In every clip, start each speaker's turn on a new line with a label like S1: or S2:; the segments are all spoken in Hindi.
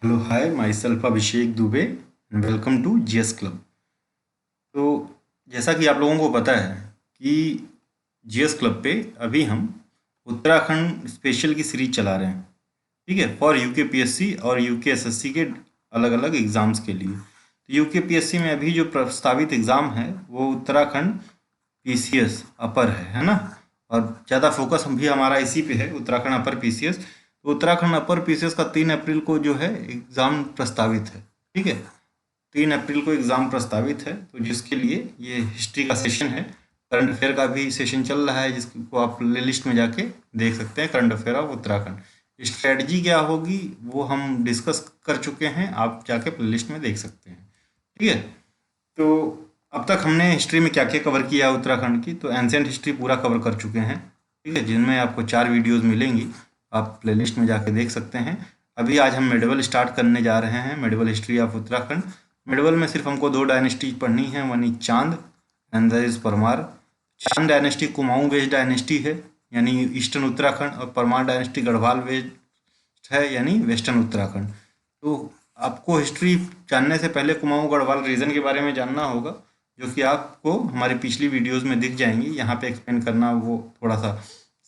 S1: Hello hi myself Abhishek Dubey and welcome to GS club. तो जैसा कि आप लोगों को पता है कि जीएस क्लब पे अभी हम उत्तराखंड स्पेशल की सीरीज चला रहे हैं, ठीक है, फॉर यूकेपीएससी और यूकेएसएससी के अलग अलग एग्ज़ाम्स के लिए। तो यूकेपीएससी में अभी जो प्रस्तावित एग्ज़ाम है वो उत्तराखंड पीसीएस अपर है ना। और ज़्यादा फोकस हम भी हमारा इसी पे है, उत्तराखंड अपर पीसीएस। तो उत्तराखंड अपर पीसीएस का 3 अप्रैल को जो है एग्ज़ाम प्रस्तावित है, ठीक है। 3 अप्रैल को एग्ज़ाम प्रस्तावित है, तो जिसके लिए ये हिस्ट्री का सेशन है। करंट अफेयर का भी सेशन चल रहा है, जिसको आप प्ले लिस्ट में जाके देख सकते हैं, current affair of Uttarakhand. Strategy क्या होगी वो हम डिस्कस कर चुके हैं, आप जाके प्ले लिस्ट में देख सकते हैं, ठीक है। तो अब तक हमने हिस्ट्री में क्या क्या कवर किया उत्तराखंड की, तो एंशिएंट हिस्ट्री पूरा कवर कर चुके हैं, ठीक है, जिनमें आपको 4 वीडियोस मिलेंगी, आप प्लेलिस्ट में जाके देख सकते हैं। अभी आज हम मेडिवल स्टार्ट करने जा रहे हैं, medieval history of Uttarakhand. Medieval में सिर्फ हमको 2 डायनेस्टी पढ़नी है, वन इज चांद एंड दैट इज परमार। चांद डायनेस्टी कुमाऊं बेस्ड डायनेस्टी है, यानी ईस्टर्न उत्तराखंड, और परमार डायनेस्टी गढ़वाल बेस्ड है, यानी वेस्टर्न उत्तराखंड। तो आपको हिस्ट्री जानने से पहले कुमाऊं गढ़वाल रीजन के बारे में जानना होगा, जो कि आपको हमारी पिछली वीडियोस में दिख जाएंगी। यहाँ पे एक्सप्लेन करना वो थोड़ा सा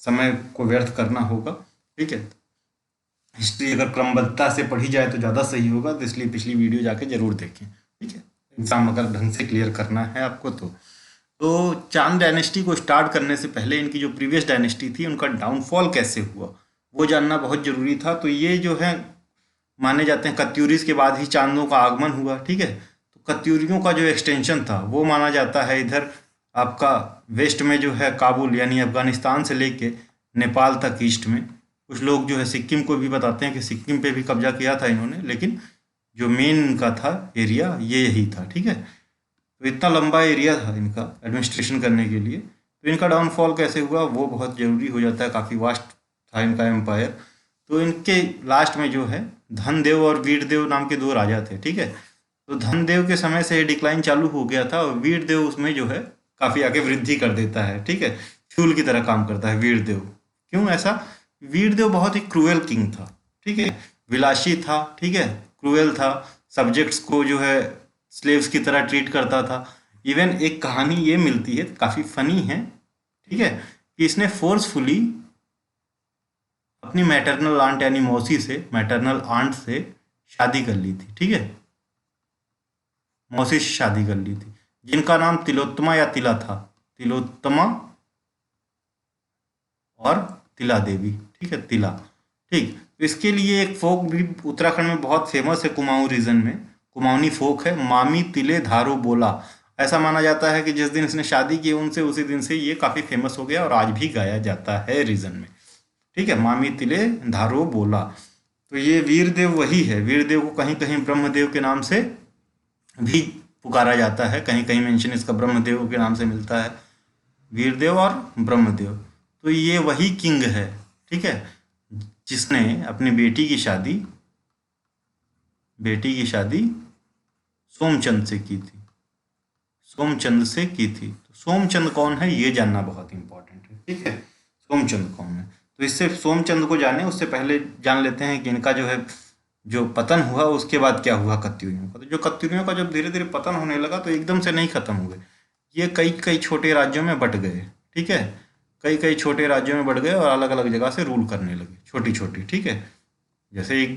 S1: समय को व्यर्थ करना होगा, ठीक है। हिस्ट्री अगर क्रमबद्धता से पढ़ी जाए तो ज़्यादा सही होगा, तो इसलिए पिछली वीडियो जाके जरूर देखें, ठीक है। एग्जाम अगर ढंग से क्लियर करना है आपको तो चांद डायनेस्टी को स्टार्ट करने से पहले इनकी जो प्रीवियस डायनेस्टी थी उनका डाउनफॉल कैसे हुआ वो जानना बहुत जरूरी था। तो ये जो है माने जाते हैं कत्यूरीज के बाद ही चांदों का आगमन हुआ, ठीक है। तो कत्यूरियों का जो एक्सटेंशन था वो माना जाता है इधर आपका वेस्ट में जो है काबुल यानी अफगानिस्तान से लेके नेपाल तक ईस्ट में। कुछ लोग जो है सिक्किम को भी बताते हैं कि सिक्किम पे भी कब्जा किया था इन्होंने, लेकिन जो मेन इनका था एरिया ये यही था, ठीक है। तो इतना लंबा एरिया था इनका एडमिनिस्ट्रेशन करने के लिए। तो इनका डाउनफॉल कैसे हुआ वो बहुत ज़रूरी हो जाता है, काफ़ी वास्ट था इनका एम्पायर। तो इनके लास्ट में जो है धनदेव और वीरदेव नाम के 2 राजा थे, ठीक है। तो धनदेव के समय से डिक्लाइन चालू हो गया था, और वीरदेव उसमें जो है काफ़ी आगे वृद्धि कर देता है, ठीक है। फ्यूल की तरह काम करता है वीरदेव। क्यों ऐसा? वीरदेव बहुत ही क्रूएल किंग था, ठीक है, विलासी था, ठीक है, क्रूएल था, सब्जेक्ट्स को जो है स्लेव्स की तरह ट्रीट करता था। इवन एक कहानी ये मिलती है, काफ़ी फनी है, ठीक है, कि इसने फोर्सफुली अपनी मैटरनल आंट यानी मौसी से, मैटरनल आंट से शादी कर ली थी, ठीक है, मौसी से शादी कर ली थी, जिनका नाम तिलोत्तमा या तिला था, तिलोत्तमा और तिला देवी, ठीक है, तिला, ठीक। तो इसके लिए एक फोक भी उत्तराखंड में बहुत फेमस है, कुमाऊं रीजन में कुमाऊनी फोक है, मामी तिले धारो बोला। ऐसा माना जाता है कि जिस दिन इसने शादी की उनसे उसी दिन से ये काफ़ी फेमस हो गया और आज भी गाया जाता है रीजन में, ठीक है, मामी तिले धारो बोला। तो ये वीरदेव वही है, वीरदेव को कहीं कहीं ब्रह्मदेव के नाम से भी पुकारा जाता है, कहीं कहीं मेंशन इसका ब्रह्मदेव के नाम से मिलता है, वीरदेव और ब्रह्मदेव। तो ये वही किंग है, ठीक है, जिसने अपनी बेटी की शादी सोमचंद से की थी, सोमचंद से की थी। तो सोमचंद कौन है ये जानना बहुत इंपॉर्टेंट है, ठीक है, सोमचंद कौन है। तो इससे सोमचंद को जाने उससे पहले जान लेते हैं कि इनका जो है जो पतन हुआ उसके बाद क्या हुआ कत्यूरियों का। तो जो कत्यूरियों का जब धीरे धीरे पतन होने लगा तो एकदम से नहीं खत्म हुए, ये कई कई छोटे राज्यों में बट गए, ठीक है, कई कई छोटे राज्यों में बढ़ गए और अलग अलग जगह से रूल करने लगे, छोटी छोटी, ठीक है। जैसे एक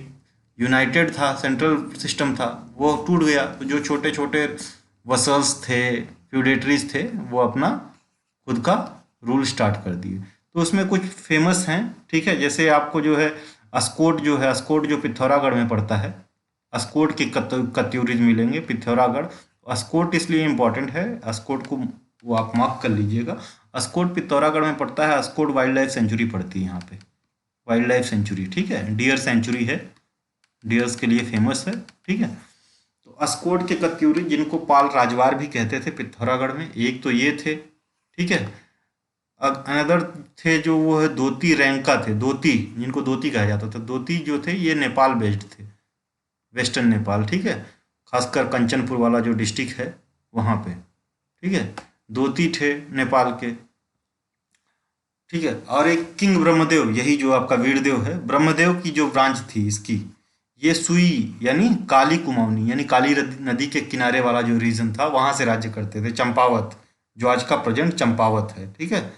S1: यूनाइटेड था, सेंट्रल सिस्टम था, वो टूट गया, तो जो छोटे छोटे वसल्स थे, फ्यूडेटरीज थे, वो अपना खुद का रूल स्टार्ट कर दिए। तो उसमें कुछ फेमस हैं, ठीक है, जैसे आपको जो है अस्कोट जो है, अस्कोट जो पिथौरागढ़ में पड़ता है, अस्कोट के कत्यूरीज मिलेंगे पिथौरागढ़। अस्कोट इसलिए इम्पोर्टेंट है, अस्कोट को वो आप मार्क कर लीजिएगा। अस्कोट पिथौरागढ़ में पड़ता है, अस्कोट वाइल्ड लाइफ सेंचुरी पड़ती है यहाँ पे, वाइल्ड लाइफ सेंचुरी, ठीक है, डियर सेंचुरी है, डियर्स के लिए फेमस है, ठीक है। तो अस्कोट के कत्यूरी जिनको पाल राजवार भी कहते थे पिथौरागढ़ में, एक तो ये थे, ठीक है। अनदर थे जो वो है दोती रैंका थे, दोती जिनको दोती कहा जाता था, दोती जो थे ये नेपाल बेस्ड थे, वेस्टर्न नेपाल, ठीक है, खासकर कंचनपुर वाला जो डिस्ट्रिक्ट है वहाँ पे, ठीक है, दोती थे नेपाल के, ठीक है। और एक किंग ब्रह्मदेव, यही जो आपका वीरदेव है, ब्रह्मदेव की जो ब्रांच थी इसकी, ये सुई यानी काली कुमाऊनी यानी काली नदी के किनारे वाला जो रीजन था वहां से राज्य करते थे। चंपावत, जो आज का प्रेजेंट चंपावत है, ठीक है।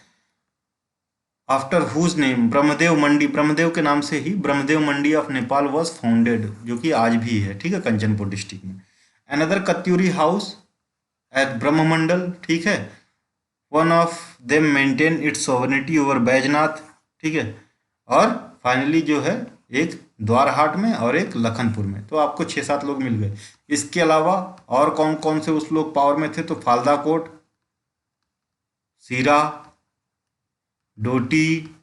S1: आफ्टर हुज नेम ब्रह्मदेव मंडी, ब्रह्मदेव के नाम से ही ब्रह्मदेव मंडी ऑफ नेपाल वॉज फाउंडेड, जो कि आज भी है, ठीक है, कंचनपुर डिस्ट्रिक्ट में। अनदर कत्यूरी हाउस एट ब्रह्ममंडल, ठीक है। One of them maintain its sovereignty over Baijnath, ठीक है। और फाइनली जो है एक द्वारहाट में और एक लखनपुर में। तो आपको 6-7 लोग मिल गए। इसके अलावा और कौन कौन से उस लोग पावर में थे? तो फालदा कोट, सीरा, डोटी,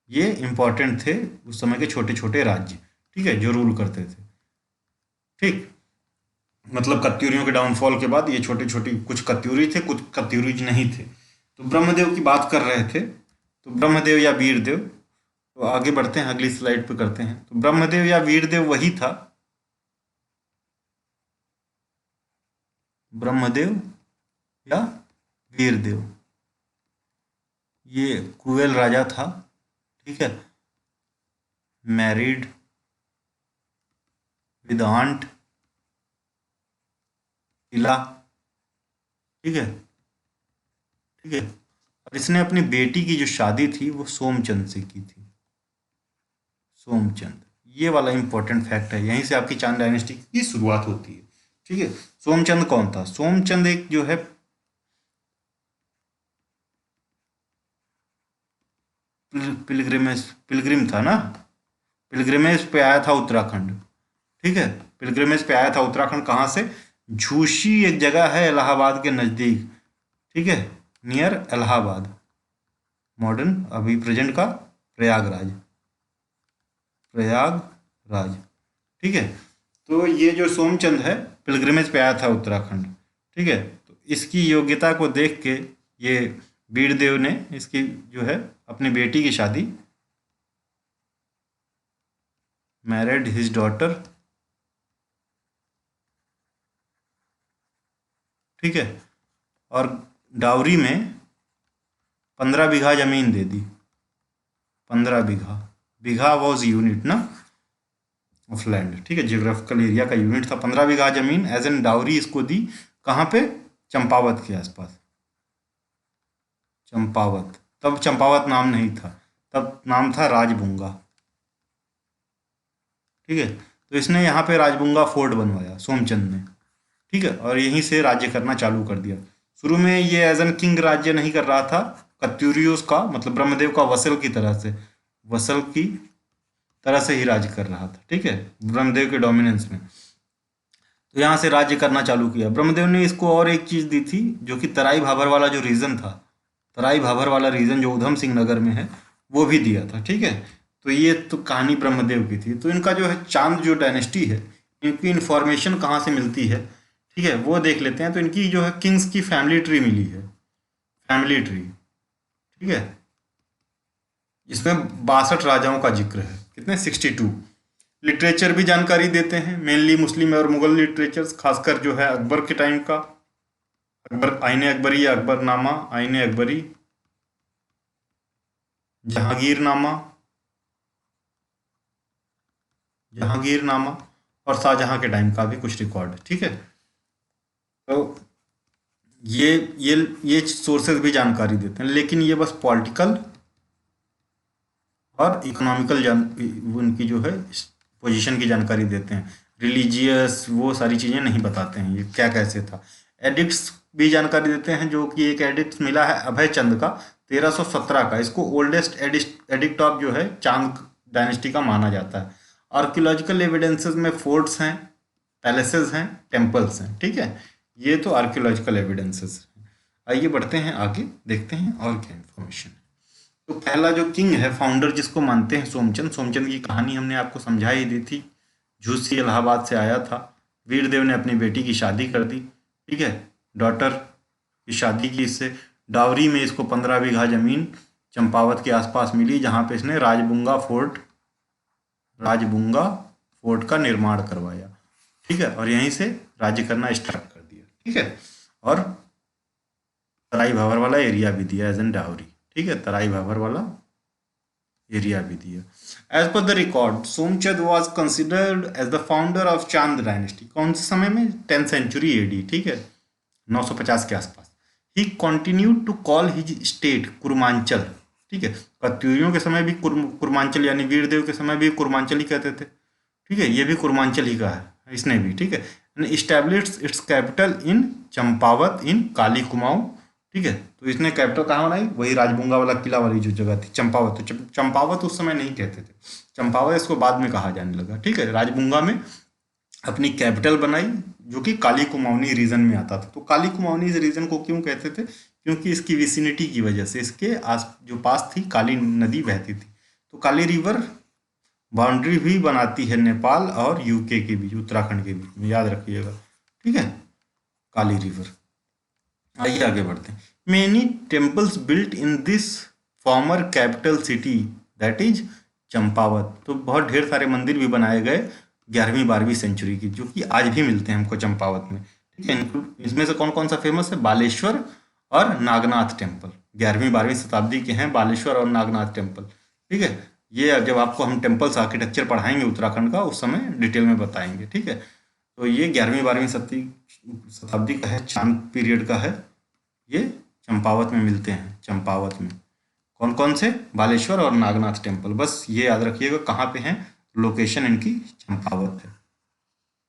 S1: ये इंपॉर्टेंट थे उस समय के छोटे छोटे राज्य, ठीक है, जो रूल करते थे। ठीक, मतलब कत्यूरियों के डाउनफॉल के बाद ये छोटे छोटे कुछ कत्यूरी थे, कुछ कत्यूरीज नहीं थे। तो ब्रह्मदेव की बात कर रहे थे, तो ब्रह्मदेव या वीरदेव, तो आगे बढ़ते हैं, अगली स्लाइड पे करते हैं। तो ब्रह्मदेव या वीरदेव वही था, ब्रह्मदेव या वीरदेव, ये कुवेल राजा था, ठीक है, मैरिड विद आंट किला, ठीक है, ठीक है। और इसने अपनी बेटी की जो शादी थी वो सोमचंद से की थी, सोमचंद। ये वाला इंपॉर्टेंट फैक्ट है, यहीं से आपकी चांद डायनेस्टी की शुरुआत होती है, ठीक है। सोमचंद कौन था? सोमचंद एक जो है पिलग्रिम था ना, पिलग्रिमेज पे आया था उत्तराखंड, ठीक है। पिलग्रिमेज पे आया था उत्तराखंड, कहाँ से? झूसी एक जगह है इलाहाबाद के नज़दीक, ठीक है, नियर इलाहाबाद, मॉडर्न अभी प्रेजेंट का प्रयागराज, प्रयागराज, ठीक है। तो ये जो सोमचंद है पिलग्रिमेज पे आया था उत्तराखंड, ठीक है। तो इसकी योग्यता को देख के ये वीरदेव ने इसकी जो है अपनी बेटी की शादी, मैरिड हिज डॉटर, ठीक है, और डाउरी में 15 बीघा जमीन दे दी। 15 बीघा, बीघा वॉज यूनिट ना ऑफ लैंड, ठीक है, जियोग्राफिकल एरिया का यूनिट था। 15 बीघा जमीन एज एन डाउरी इसको दी, कहाँ पे? चंपावत के आसपास, चंपावत। तब चंपावत नाम नहीं था, तब नाम था राजबुंगा, ठीक है। तो इसने यहाँ पे राजबुंगा फोर्ट बनवाया सोमचंद ने, ठीक है, और यहीं से राज्य करना चालू कर दिया। शुरू में ये एज एन किंग राज्य नहीं कर रहा था, कत्यूरियोस का मतलब ब्रह्मदेव का वसल की तरह से, वसल की तरह से ही राज्य कर रहा था, ठीक है, ब्रह्मदेव के डोमिनेंस में। तो यहाँ से राज्य करना चालू किया। ब्रह्मदेव ने इसको और एक चीज़ दी थी, जो कि तराई भाबर वाला जो रीजन था, तराई भाबर वाला रीजन जो उधम सिंह नगर में है, वो भी दिया था, ठीक है। तो ये तो कहानी ब्रह्मदेव की थी। तो इनका जो है चांद जो डायनेस्टी है, इनकी इन्फॉर्मेशन कहाँ से मिलती है, ठीक है, वो देख लेते हैं। तो इनकी जो है किंग्स की फैमिली ट्री मिली है, फैमिली ट्री, ठीक है। इसमें 62 राजाओं का जिक्र है, कितने? 62। लिटरेचर भी जानकारी देते हैं, मेनली मुस्लिम और मुगल लिटरेचर्स, खासकर जो है अकबर के टाइम का, अकबर आईने अकबरी या अकबरनामा, आईने अकबरी, जहांगीरनामा, जहांगीरनामा, और शाहजहां के टाइम का भी कुछ रिकॉर्ड, ठीक है। तो ये ये सोर्सेज भी जानकारी देते हैं, लेकिन ये बस पॉलिटिकल और इकोनॉमिकल उनकी जो है पोजीशन की जानकारी देते हैं। रिलीजियस वो सारी चीज़ें नहीं बताते हैं, ये क्या कैसे था। एडिक्ट्स भी जानकारी देते हैं, जो कि एक एडिक्ट मिला है अभय चंद का 1317 का, इसको ओल्डेस्ट एडिक्ट ऑफ जो है चांद डायनेस्टी का माना जाता है। आर्कियोलॉजिकल एविडेंसेस में फोर्ट्स हैं, पैलेसेस हैं, टेम्पल्स हैं, ठीक है। ये तो आर्कियोलॉजिकल एविडेंसेस हैं। आइए बढ़ते हैं आगे, देखते हैं और क्या इन्फॉर्मेशन है। तो पहला जो किंग है, फाउंडर जिसको मानते हैं, सोमचंद। सोमचंद की कहानी हमने आपको समझा ही दी थी, झूसी इलाहाबाद से आया था। वीरदेव ने अपनी बेटी की शादी कर दी, ठीक है, डॉटर की शादी की इससे। डावरी में इसको 15 बीघा जमीन चंपावत के आसपास मिली, जहाँ पे इसने राजबुंगा फोर्ट का निर्माण करवाया, ठीक है, और यहीं से राज्य करना स्टार्ट कर दिया, ठीक है। और तराई भावर वाला एरिया भी दिया एज एन डावरी, ठीक है, तराई भावर वाला एरिया भी दिया। As per the record Somchand was considered as the founder of Chand dynasty. कौन से समय में? 10th सेंचुरी एडी, ठीक है, 950 के आसपास। He continued to call his state Kurmanchal, ठीक है, कत्यूरियों के समय भी कुर्मांचल, यानी वीरदेव के समय भी कुर्मांचल ही कहते थे, ठीक है, ये भी कुर्मांचल ही कहा है इसने भी, ठीक है। Establish its capital in Champawat in Kali Kumaon, ठीक है। तो इसने कैपिटल कहाँ बनाई? वही राजबुंगा वाला किला वाली जो जगह थी, चंपावत। तो चंपावत उस समय नहीं कहते थे, चंपावत इसको बाद में कहा जाने लगा, ठीक है। राजबुंगा में अपनी कैपिटल बनाई, जो कि काली कुमाऊनी रीजन में आता था। तो काली कुमाऊनी इस रीजन को क्यों कहते थे? क्योंकि इसकी विसिनिटी की वजह से, इसके आस जो पास थी काली नदी बहती थी। तो काली रिवर बाउंड्री भी बनाती है नेपाल और यूके के बीच, उत्तराखंड के बीच में, याद रखिएगा, ठीक है, काली रिवर। आइए आगे बढ़ते हैं। Many temples built in this farmer capital city, that is Champawat. तो बहुत ढेर सारे मंदिर भी बनाए गए 11वीं-12वीं सेंचुरी की, जो कि आज भी मिलते हैं हमको चंपावत में, ठीक है। इसमें से कौन कौन सा फेमस है? बालेश्वर और नागनाथ टेम्पल, 11वीं-12वीं शताब्दी के हैं बालेश्वर और नागनाथ टेम्पल, ठीक है। ये जब आपको हम टेम्पल्स आर्किटेक्चर पढ़ाएंगे उत्तराखंड का, उस समय डिटेल में बताएंगे, ठीक है। तो ये 11वीं-12वीं शताब्दी का है, चांद पीरियड का है। ये चंपावत में मिलते हैं, चंपावत में कौन कौन से? बालेश्वर और नागनाथ टेम्पल। बस ये याद रखिएगा कहाँ पे हैं, लोकेशन इनकी चंपावत है,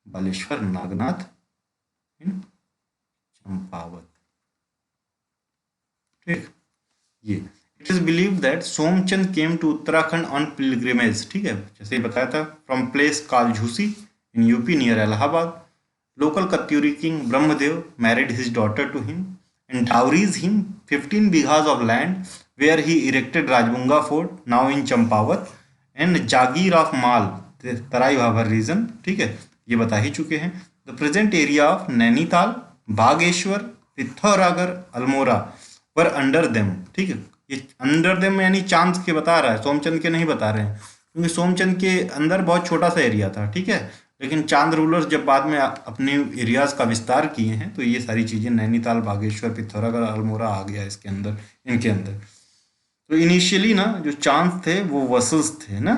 S1: बालेश्वर, नागनाथ इन चंपावत, ठीक। ये it is believe that Somchand came to Uttarakhand on pilgrimage, ठीक है, जैसे ही बताया था, from place Kaljhusi in UP near Allahabad. Local Katyuri king Brahmadev married his daughter to him and dowries him 15 bighas of land where he erected Rajbunga Fort now in Champawat and Jagir of Mal, Terai Bhabhar region, ठीक है, ये बता ही चुके हैं। The present area of Nainital, Bageshwar, Pithoragarh, Almora were under them, ठीक है। ये अंडर देम यानी चांद के बता रहा है, सोमचंद के नहीं बता रहे हैं, क्योंकि सोमचंद के अंदर बहुत छोटा सा एरिया था, ठीक है। लेकिन चांद रूलर्स जब बाद में अपने एरियाज का विस्तार किए हैं, तो ये सारी चीज़ें नैनीताल, बागेश्वर, पिथौरागढ़, अल्मोड़ा आ गया इसके अंदर, इनके अंदर। तो इनिशियली ना जो चांद थे वो वसल्स थे ना,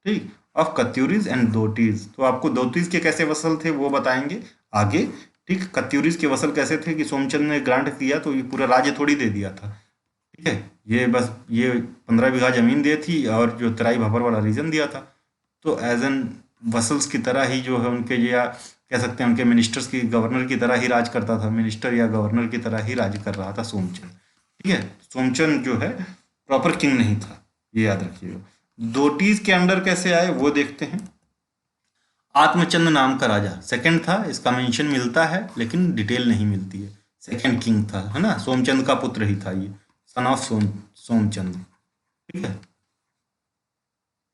S1: ठीक, ऑफ कत्यूरीज एंड दोटीज। तो आपको दोतीज के कैसे वसल थे वो बताएंगे आगे, ठीक। कत्यूरीज के वसल कैसे थे कि सोमचंद ने ग्रांट किया तो ये पूरा राज्य थोड़ी दे दिया था, ठीक है। ये बस ये 15 बीघा जमीन दी थी और जो तराई भाबर वाला रीजन दिया था। तो एज एन वसल्स की तरह ही जो है उनके, या कह सकते हैं उनके मिनिस्टर्स की, गवर्नर की तरह ही राज करता था, मिनिस्टर या गवर्नर की तरह ही राज कर रहा था सोमचंद, ठीक है। सोमचंद जो है प्रॉपर किंग नहीं था, ये याद रखिएगा। दोटीज के अंडर कैसे आए वो देखते हैं। आत्मचंद नाम का राजा सेकंड था, इसका मेंशन मिलता है लेकिन डिटेल नहीं मिलती है। सेकंड किंग था, है ना, सोमचंद का पुत्र ही था ये, सन ऑफ सोमचंद, ठीक है,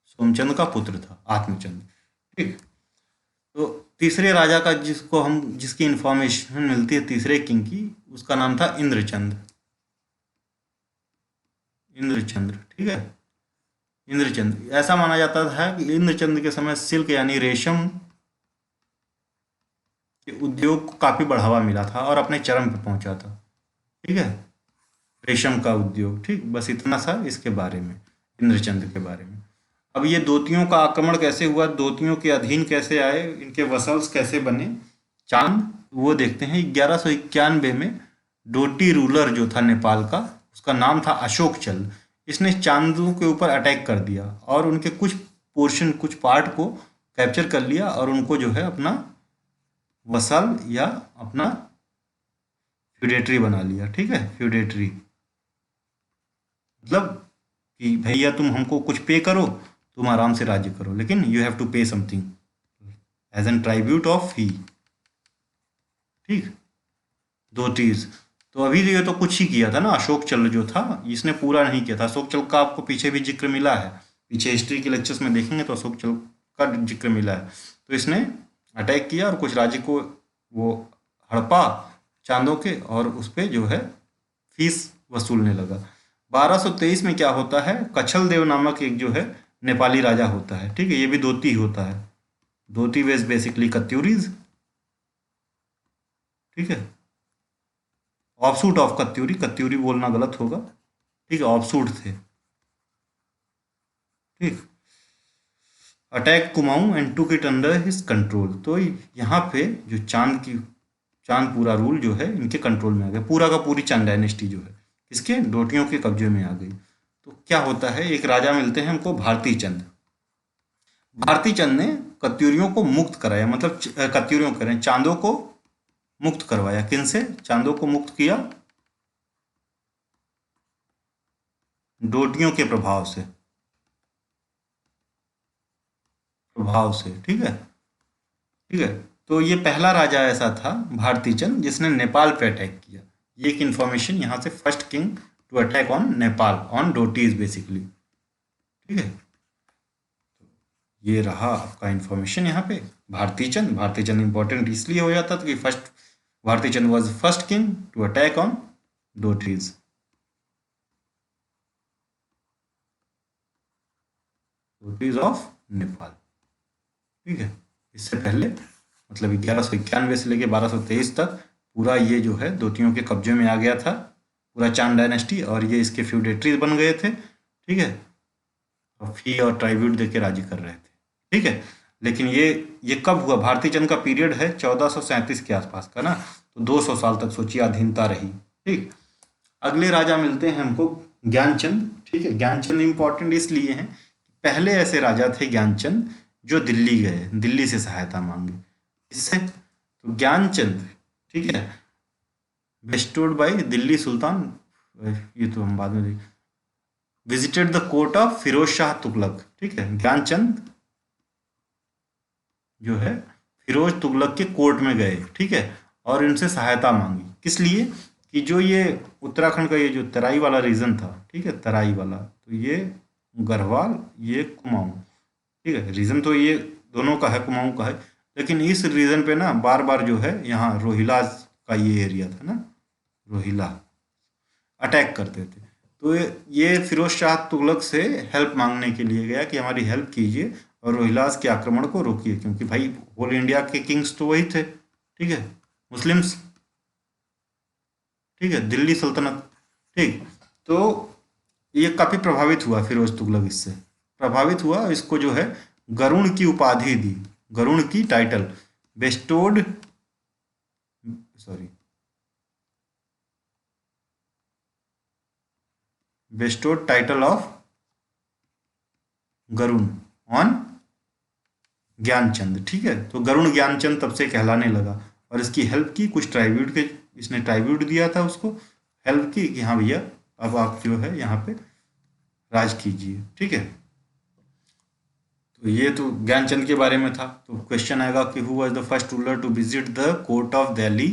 S1: सोमचंद का पुत्र था आत्मचंद, ठीक। तो तीसरे राजा का जिसकी इंफॉर्मेशन मिलती है तीसरे किंग की, उसका नाम था इंद्रचंद, इंद्रचंद्र, ठीक है, इंद्रचंद। ऐसा माना जाता था कि इंद्रचंद के समय सिल्क यानी रेशम के उद्योग को काफी बढ़ावा मिला था और अपने चरम पे पहुंचा था, ठीक है, रेशम का उद्योग, ठीक। बस इतना सा इसके बारे में, इंद्रचंद के बारे में। अब ये दोतियों का आक्रमण कैसे हुआ, दोतियों के अधीन कैसे आए, इनके वसल्स कैसे बने चांद, वो देखते हैं। 1191 में डोटी रूलर जो था नेपाल का, उसका नाम था अशोक चल। इसने चांदों के ऊपर अटैक कर दिया और उनके कुछ पोर्शन, कुछ पार्ट को कैप्चर कर लिया और उनको जो है अपना वसल या अपना फ्यूडेटरी बना लिया, ठीक है, फ्यूडेटरी मतलब कि भैया तुम हमको कुछ पे करो, तुम आराम से राज्य करो, लेकिन you have to pay something as an tribute of fee, ठीक। दो चीज तो अभी ये तो कुछ ही किया था ना अशोक चल जो था, इसने पूरा नहीं किया था। अशोक चल का आपको पीछे भी जिक्र मिला है, पीछे हिस्ट्री के लेक्चर्स में देखेंगे तो अशोक चल का जिक्र मिला है। तो इसने अटैक किया और कुछ राज्य को वो हड़पा चांदों के, और उस पर जो है फीस वसूलने लगा। 1223 में क्या होता है, कछल देव नामक एक जो है नेपाली राजा होता है, ठीक है, ये भी दोती होता है, दोती वेज बेसिकली कत्यूरीज, ठीक है, ऑफसूट ऑफ कत्यूरी, कत्यूरी बोलना गलत होगा, ठीक है, ऑफसूट थे। ठीक। Attack Kumaon and took it under his control. तो यहाँ पे जो चांदपुरा रूल जो है इनके कंट्रोल में आ गया, पूरा का पूरी चांद डायनेस्टी जो है किसके, डोटियों के कब्जे में आ गई। तो क्या होता है, एक राजा मिलते हैं हमको भारती चंद। भारती चंद ने कत्यूरियों को मुक्त कराया, मतलब कत्यूरियों करें चांदों को मुक्त करवाया। किन से चांदों को मुक्त किया, डोटियों के प्रभाव से, ठीक है। ठीक है, तो ये पहला राजा ऐसा था भारती चंद जिसने नेपाल पे अटैक किया। ये एक इंफॉर्मेशन यहाँ से, first king to attack on Nepal on Dotis basically. ठीक है, ये रहा आपका इंफॉर्मेशन यहाँ पे। भारती चंद इंपॉर्टेंट इसलिए हो जाता था कि first Bharti Chand was first king to attack on Dotis. Dotis of Nepal. ठीक है, इससे पहले मतलब 1191 से लेकर 1223 तक पूरा ये जो है दोतियों के कब्जे में आ गया था, पूरा चांद डायनेस्टी, और ये इसके फ्यूडेटरीज बन गए थे। ठीक है, और फी और ट्राइब्यूट देके राजी कर रहे थे। ठीक है, लेकिन ये कब हुआ, भारती चंद का पीरियड है 1437 के आसपास का ना, तो 200 साल तक सोचिए अधीनता रही। ठीक, अगले राजा मिलते हैं हमको ज्ञानचंद। ठीक है, ज्ञानचंद इंपॉर्टेंट इसलिए हैं, पहले ऐसे राजा थे ज्ञानचंद जो दिल्ली गए, दिल्ली से सहायता मांगी। इससे तो ज्ञानचंद, ठीक है, बेस्टोर्ड बाय दिल्ली सुल्तान, ये तो हम बाद में देखें, visited the court of Firoz Shah Tughlaq. ठीक है, ज्ञानचंद जो है फिरोज तुगलक के कोर्ट में गए। ठीक है, और इनसे सहायता मांगी, किस लिए कि जो ये उत्तराखंड का ये जो तराई वाला रीजन था, ठीक है, तराई वाला, तो ये गढ़वाल, ये कुमाऊं। ठीक है, रीजन तो ये दोनों का है, कुमाऊं का है, लेकिन इस रीजन पे ना बार बार जो है यहाँ रोहिला का ये एरिया था ना, रोहिला अटैक करते थे। तो ये फिरोज शाह तुगलक से हेल्प मांगने के लिए गया कि हमारी हेल्प कीजिए और रोहिलास के आक्रमण को रोकिए, क्योंकि भाई होल इंडिया के किंग्स तो वही थे। ठीक है, मुस्लिम्स। ठीक है, दिल्ली सल्तनत। ठीक, तो ये काफ़ी प्रभावित हुआ फिरोज तुगलक, इससे प्रभावित हुआ, इसको जो है गरुण की उपाधि दी, गरुण की title bestowed, sorry, bestowed title of Garud on Gyanchand. ठीक है, तो गरुण ज्ञानचंद तब से कहलाने लगा, और इसकी हेल्प की, कुछ ट्राइब्यूट के इसने ट्राइब्यूट दिया था उसको, हेल्प की कि हाँ भैया अब आप जो है यहाँ पे राज कीजिए। ठीक है, तो ये तो ज्ञानचंद के बारे में था। तो क्वेश्चन आएगा कि who was the first ruler to visit the court of Delhi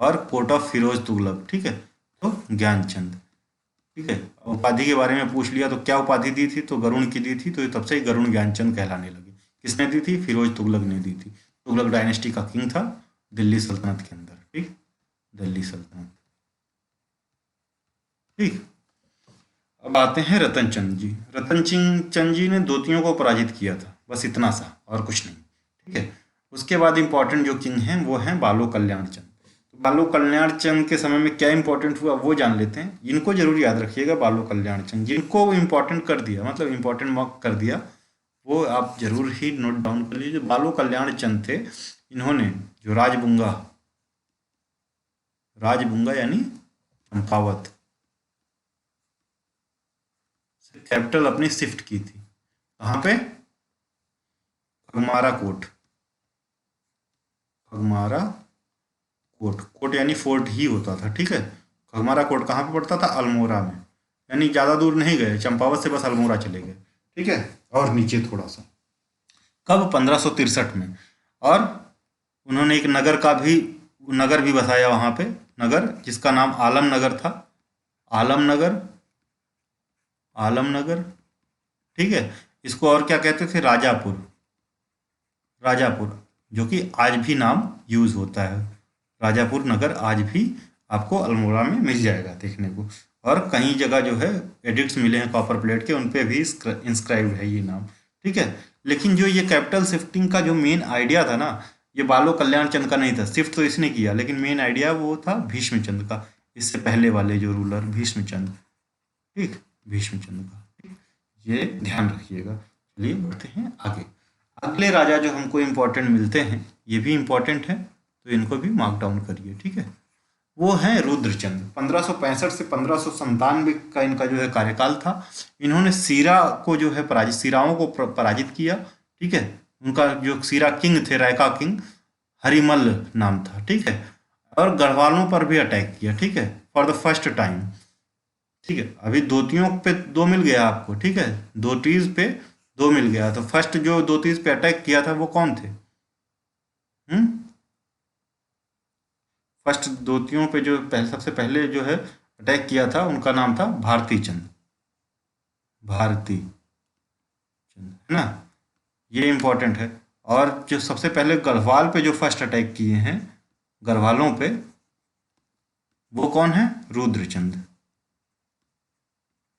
S1: और कोर्ट ऑफ फिरोज तुगलक। ठीक है, तो ज्ञानचंद। ठीक है, उपाधि के बारे में पूछ लिया तो क्या उपाधि दी थी, तो गरुण की दी थी, तो तब से ही गरुण ज्ञानचंद कहलाने लगे। किसने दी थी, फिरोज तुगलक ने दी थी। तुगलक डायनेस्टी का किंग था दिल्ली सल्तनत के अंदर। ठीक, दिल्ली सल्तनत। ठीक, अब आते हैं रतन चंद जी। रतन चंद जी ने दोतियों को पराजित किया था, बस इतना सा और कुछ नहीं। ठीक है, उसके बाद इंपॉर्टेंट जो किंग हैं वो हैं बालो कल्याण चंद। तो बालो कल्याण चंद के समय में क्या इंपॉर्टेंट हुआ वो जान लेते हैं। इनको जरूर याद रखिएगा, बालो कल्याण चंद, जिनको इंपॉर्टेंट कर दिया, मतलब इंपॉर्टेंट मार्क कर दिया, वो आप जरूर ही नोट डाउन कर लीजिए। बालो कल्याण चंद थे, इन्होंने जो राजबुंगा यानी चंपावत कैपिटल अपनी शिफ्ट की थी। कहाँ पे, खगमारा कोट। खगमारा कोट, कोट यानी फोर्ट ही होता था। ठीक है, खगमारा कोट कहाँ पे पड़ता था, अल्मोड़ा में, यानी ज़्यादा दूर नहीं गए, चंपावत से बस अल्मोड़ा चले गए। ठीक है, और नीचे थोड़ा सा, कब, 1563 में। और उन्होंने एक नगर भी बसाया वहाँ पे, नगर जिसका नाम आलमनगर था, आलमनगर, आलमनगर। ठीक है, इसको और क्या कहते थे, राजापुर, राजापुर, जो कि आज भी नाम यूज होता है। राजापुर नगर आज भी आपको अल्मोड़ा में मिल जाएगा देखने को, और कई जगह जो है एडिक्ट्स मिले हैं कॉपर प्लेट के, उन पे भी इंस्क्राइब्ड है ये नाम। ठीक है, लेकिन जो ये कैपिटल शिफ्टिंग का जो मेन आइडिया था ना, ये बालो कल्याण चंद का नहीं था। शिफ्ट तो इसने किया, लेकिन मेन आइडिया वो था भीष्मचंद का, इससे पहले वाले जो रूलर भीष्मचंद। ठीक, भीष्मचंद का। ठीक, ये ध्यान रखिएगा। चलिए बढ़ते हैं आगे। अगले राजा जो हमको इम्पोर्टेंट मिलते हैं, ये भी इम्पोर्टेंट है, तो इनको भी मार्क डाउन करिए, ठीक है। वो हैं रुद्रचंद। 1565 से 1597 का इनका जो है कार्यकाल था। इन्होंने सीरा को जो है पराजित, सीराओं को पराजित किया, ठीक है। उनका जो सीरा किंग थे, रायका किंग, हरिमल नाम था, ठीक है। और गढ़वालों पर भी अटैक किया, ठीक है, फॉर द फर्स्ट टाइम, ठीक है। अभी दोतियों पे दो मिल गया आपको, ठीक है, दोतीज पे दो मिल गया। तो फर्स्ट जो दोतीज पे अटैक किया था वो कौन थे? फर्स्ट दोतियों पे जो सबसे पहले जो है अटैक किया था, उनका नाम था भारती चंद। भारती चंद, है ना, ये इंपॉर्टेंट है। और जो सबसे पहले गढ़वाल पे जो फर्स्ट अटैक किए हैं, गढ़वालों पे, वो कौन है? रुद्रचंद।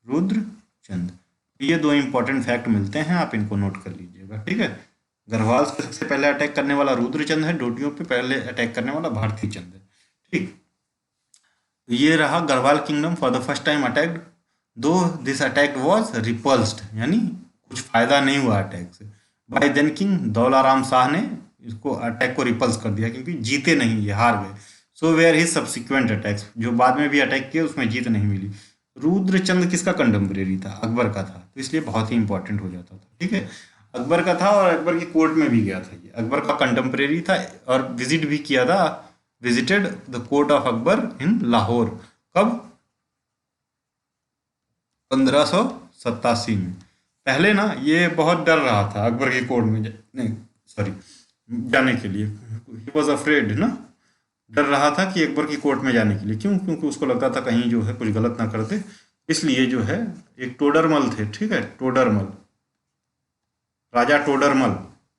S1: रुद्रचंद। ये दो इंपॉर्टेंट फैक्ट मिलते हैं, आप इनको नोट कर लीजिएगा, ठीक है। गढ़वाल पे सबसे पहले अटैक करने वाला रुद्रचंद है, डोटियों पे पहले अटैक करने वाला भारती चंद है, ठीक। ये रहा Garhwal kingdom for the first time attacked, though this attack was repulsed, यानी कुछ फायदा नहीं हुआ अटैक से। By then king Daularam Shah ने इसको अटैक को रिपल्स कर दिया, क्योंकि जीते नहीं, ये हार गए। So were his subsequent attacks, जो बाद में भी अटैक किए उसमें जीत नहीं मिली। रुद्रचंद किसका कंटेम्परेरी था? अकबर का था, तो इसलिए बहुत ही इंपॉर्टेंट हो जाता था, ठीक है। अकबर का था और अकबर की कोर्ट में भी गया था, ये अकबर का कंटेम्परेरी था, और विजिट भी किया था, visited the court of Akbar in Lahore. कब? 1587 में। पहले ना ये बहुत डर रहा था अकबर की कोर्ट में नहीं, सॉरी, जाने के लिए। ही वॉज अफ्रेड ना, डर रहा था कि अकबर की कोर्ट में जाने के लिए। क्यों? क्योंकि उसको लगता था कहीं जो है कुछ गलत ना करते, इसलिए जो है एक टोडरमल थे, ठीक है, टोडरमल, राजा टोडरमल,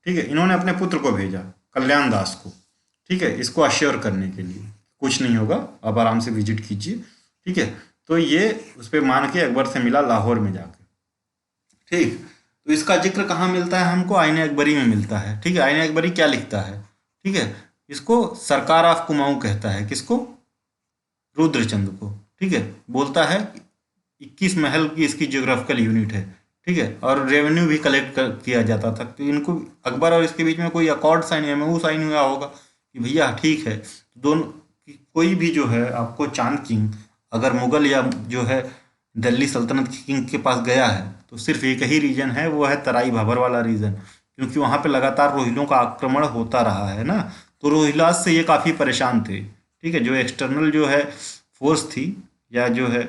S1: ठीक है, इन्होंने अपने पुत्र को भेजा, कल्याण दास को, ठीक है, इसको अश्योर करने के लिए कुछ नहीं होगा, आप आराम से विजिट कीजिए, ठीक है। तो ये उस पर मान के अकबर से मिला लाहौर में जाकर, ठीक। तो इसका जिक्र कहाँ मिलता है हमको? आईने अकबरी में मिलता है, ठीक है। आईने अकबरी क्या लिखता है, ठीक है, इसको सरकार ऑफ कुमाऊं कहता है, किसको? रुद्रचंद को, ठीक है। बोलता है 21 महल की इसकी जियोग्राफिकल यूनिट है, ठीक है, और रेवेन्यू भी कलेक्ट किया जाता था। तो इनको अकबर और इसके बीच में कोई अकॉर्ड साइन, एमओयू साइन हुआ होगा कि भैया ठीक है, तो दोनों कोई भी जो है आपको चांद किंग अगर मुगल या जो है दिल्ली सल्तनत के किंग के पास गया है, तो सिर्फ एक ही रीजन है, वो है तराई भाबर वाला रीजन, क्योंकि वहाँ पे लगातार रोहिलों का आक्रमण होता रहा है ना। तो रोहिलास से ये काफ़ी परेशान थे, ठीक है। जो एक्सटर्नल जो है फोर्स थी, या जो है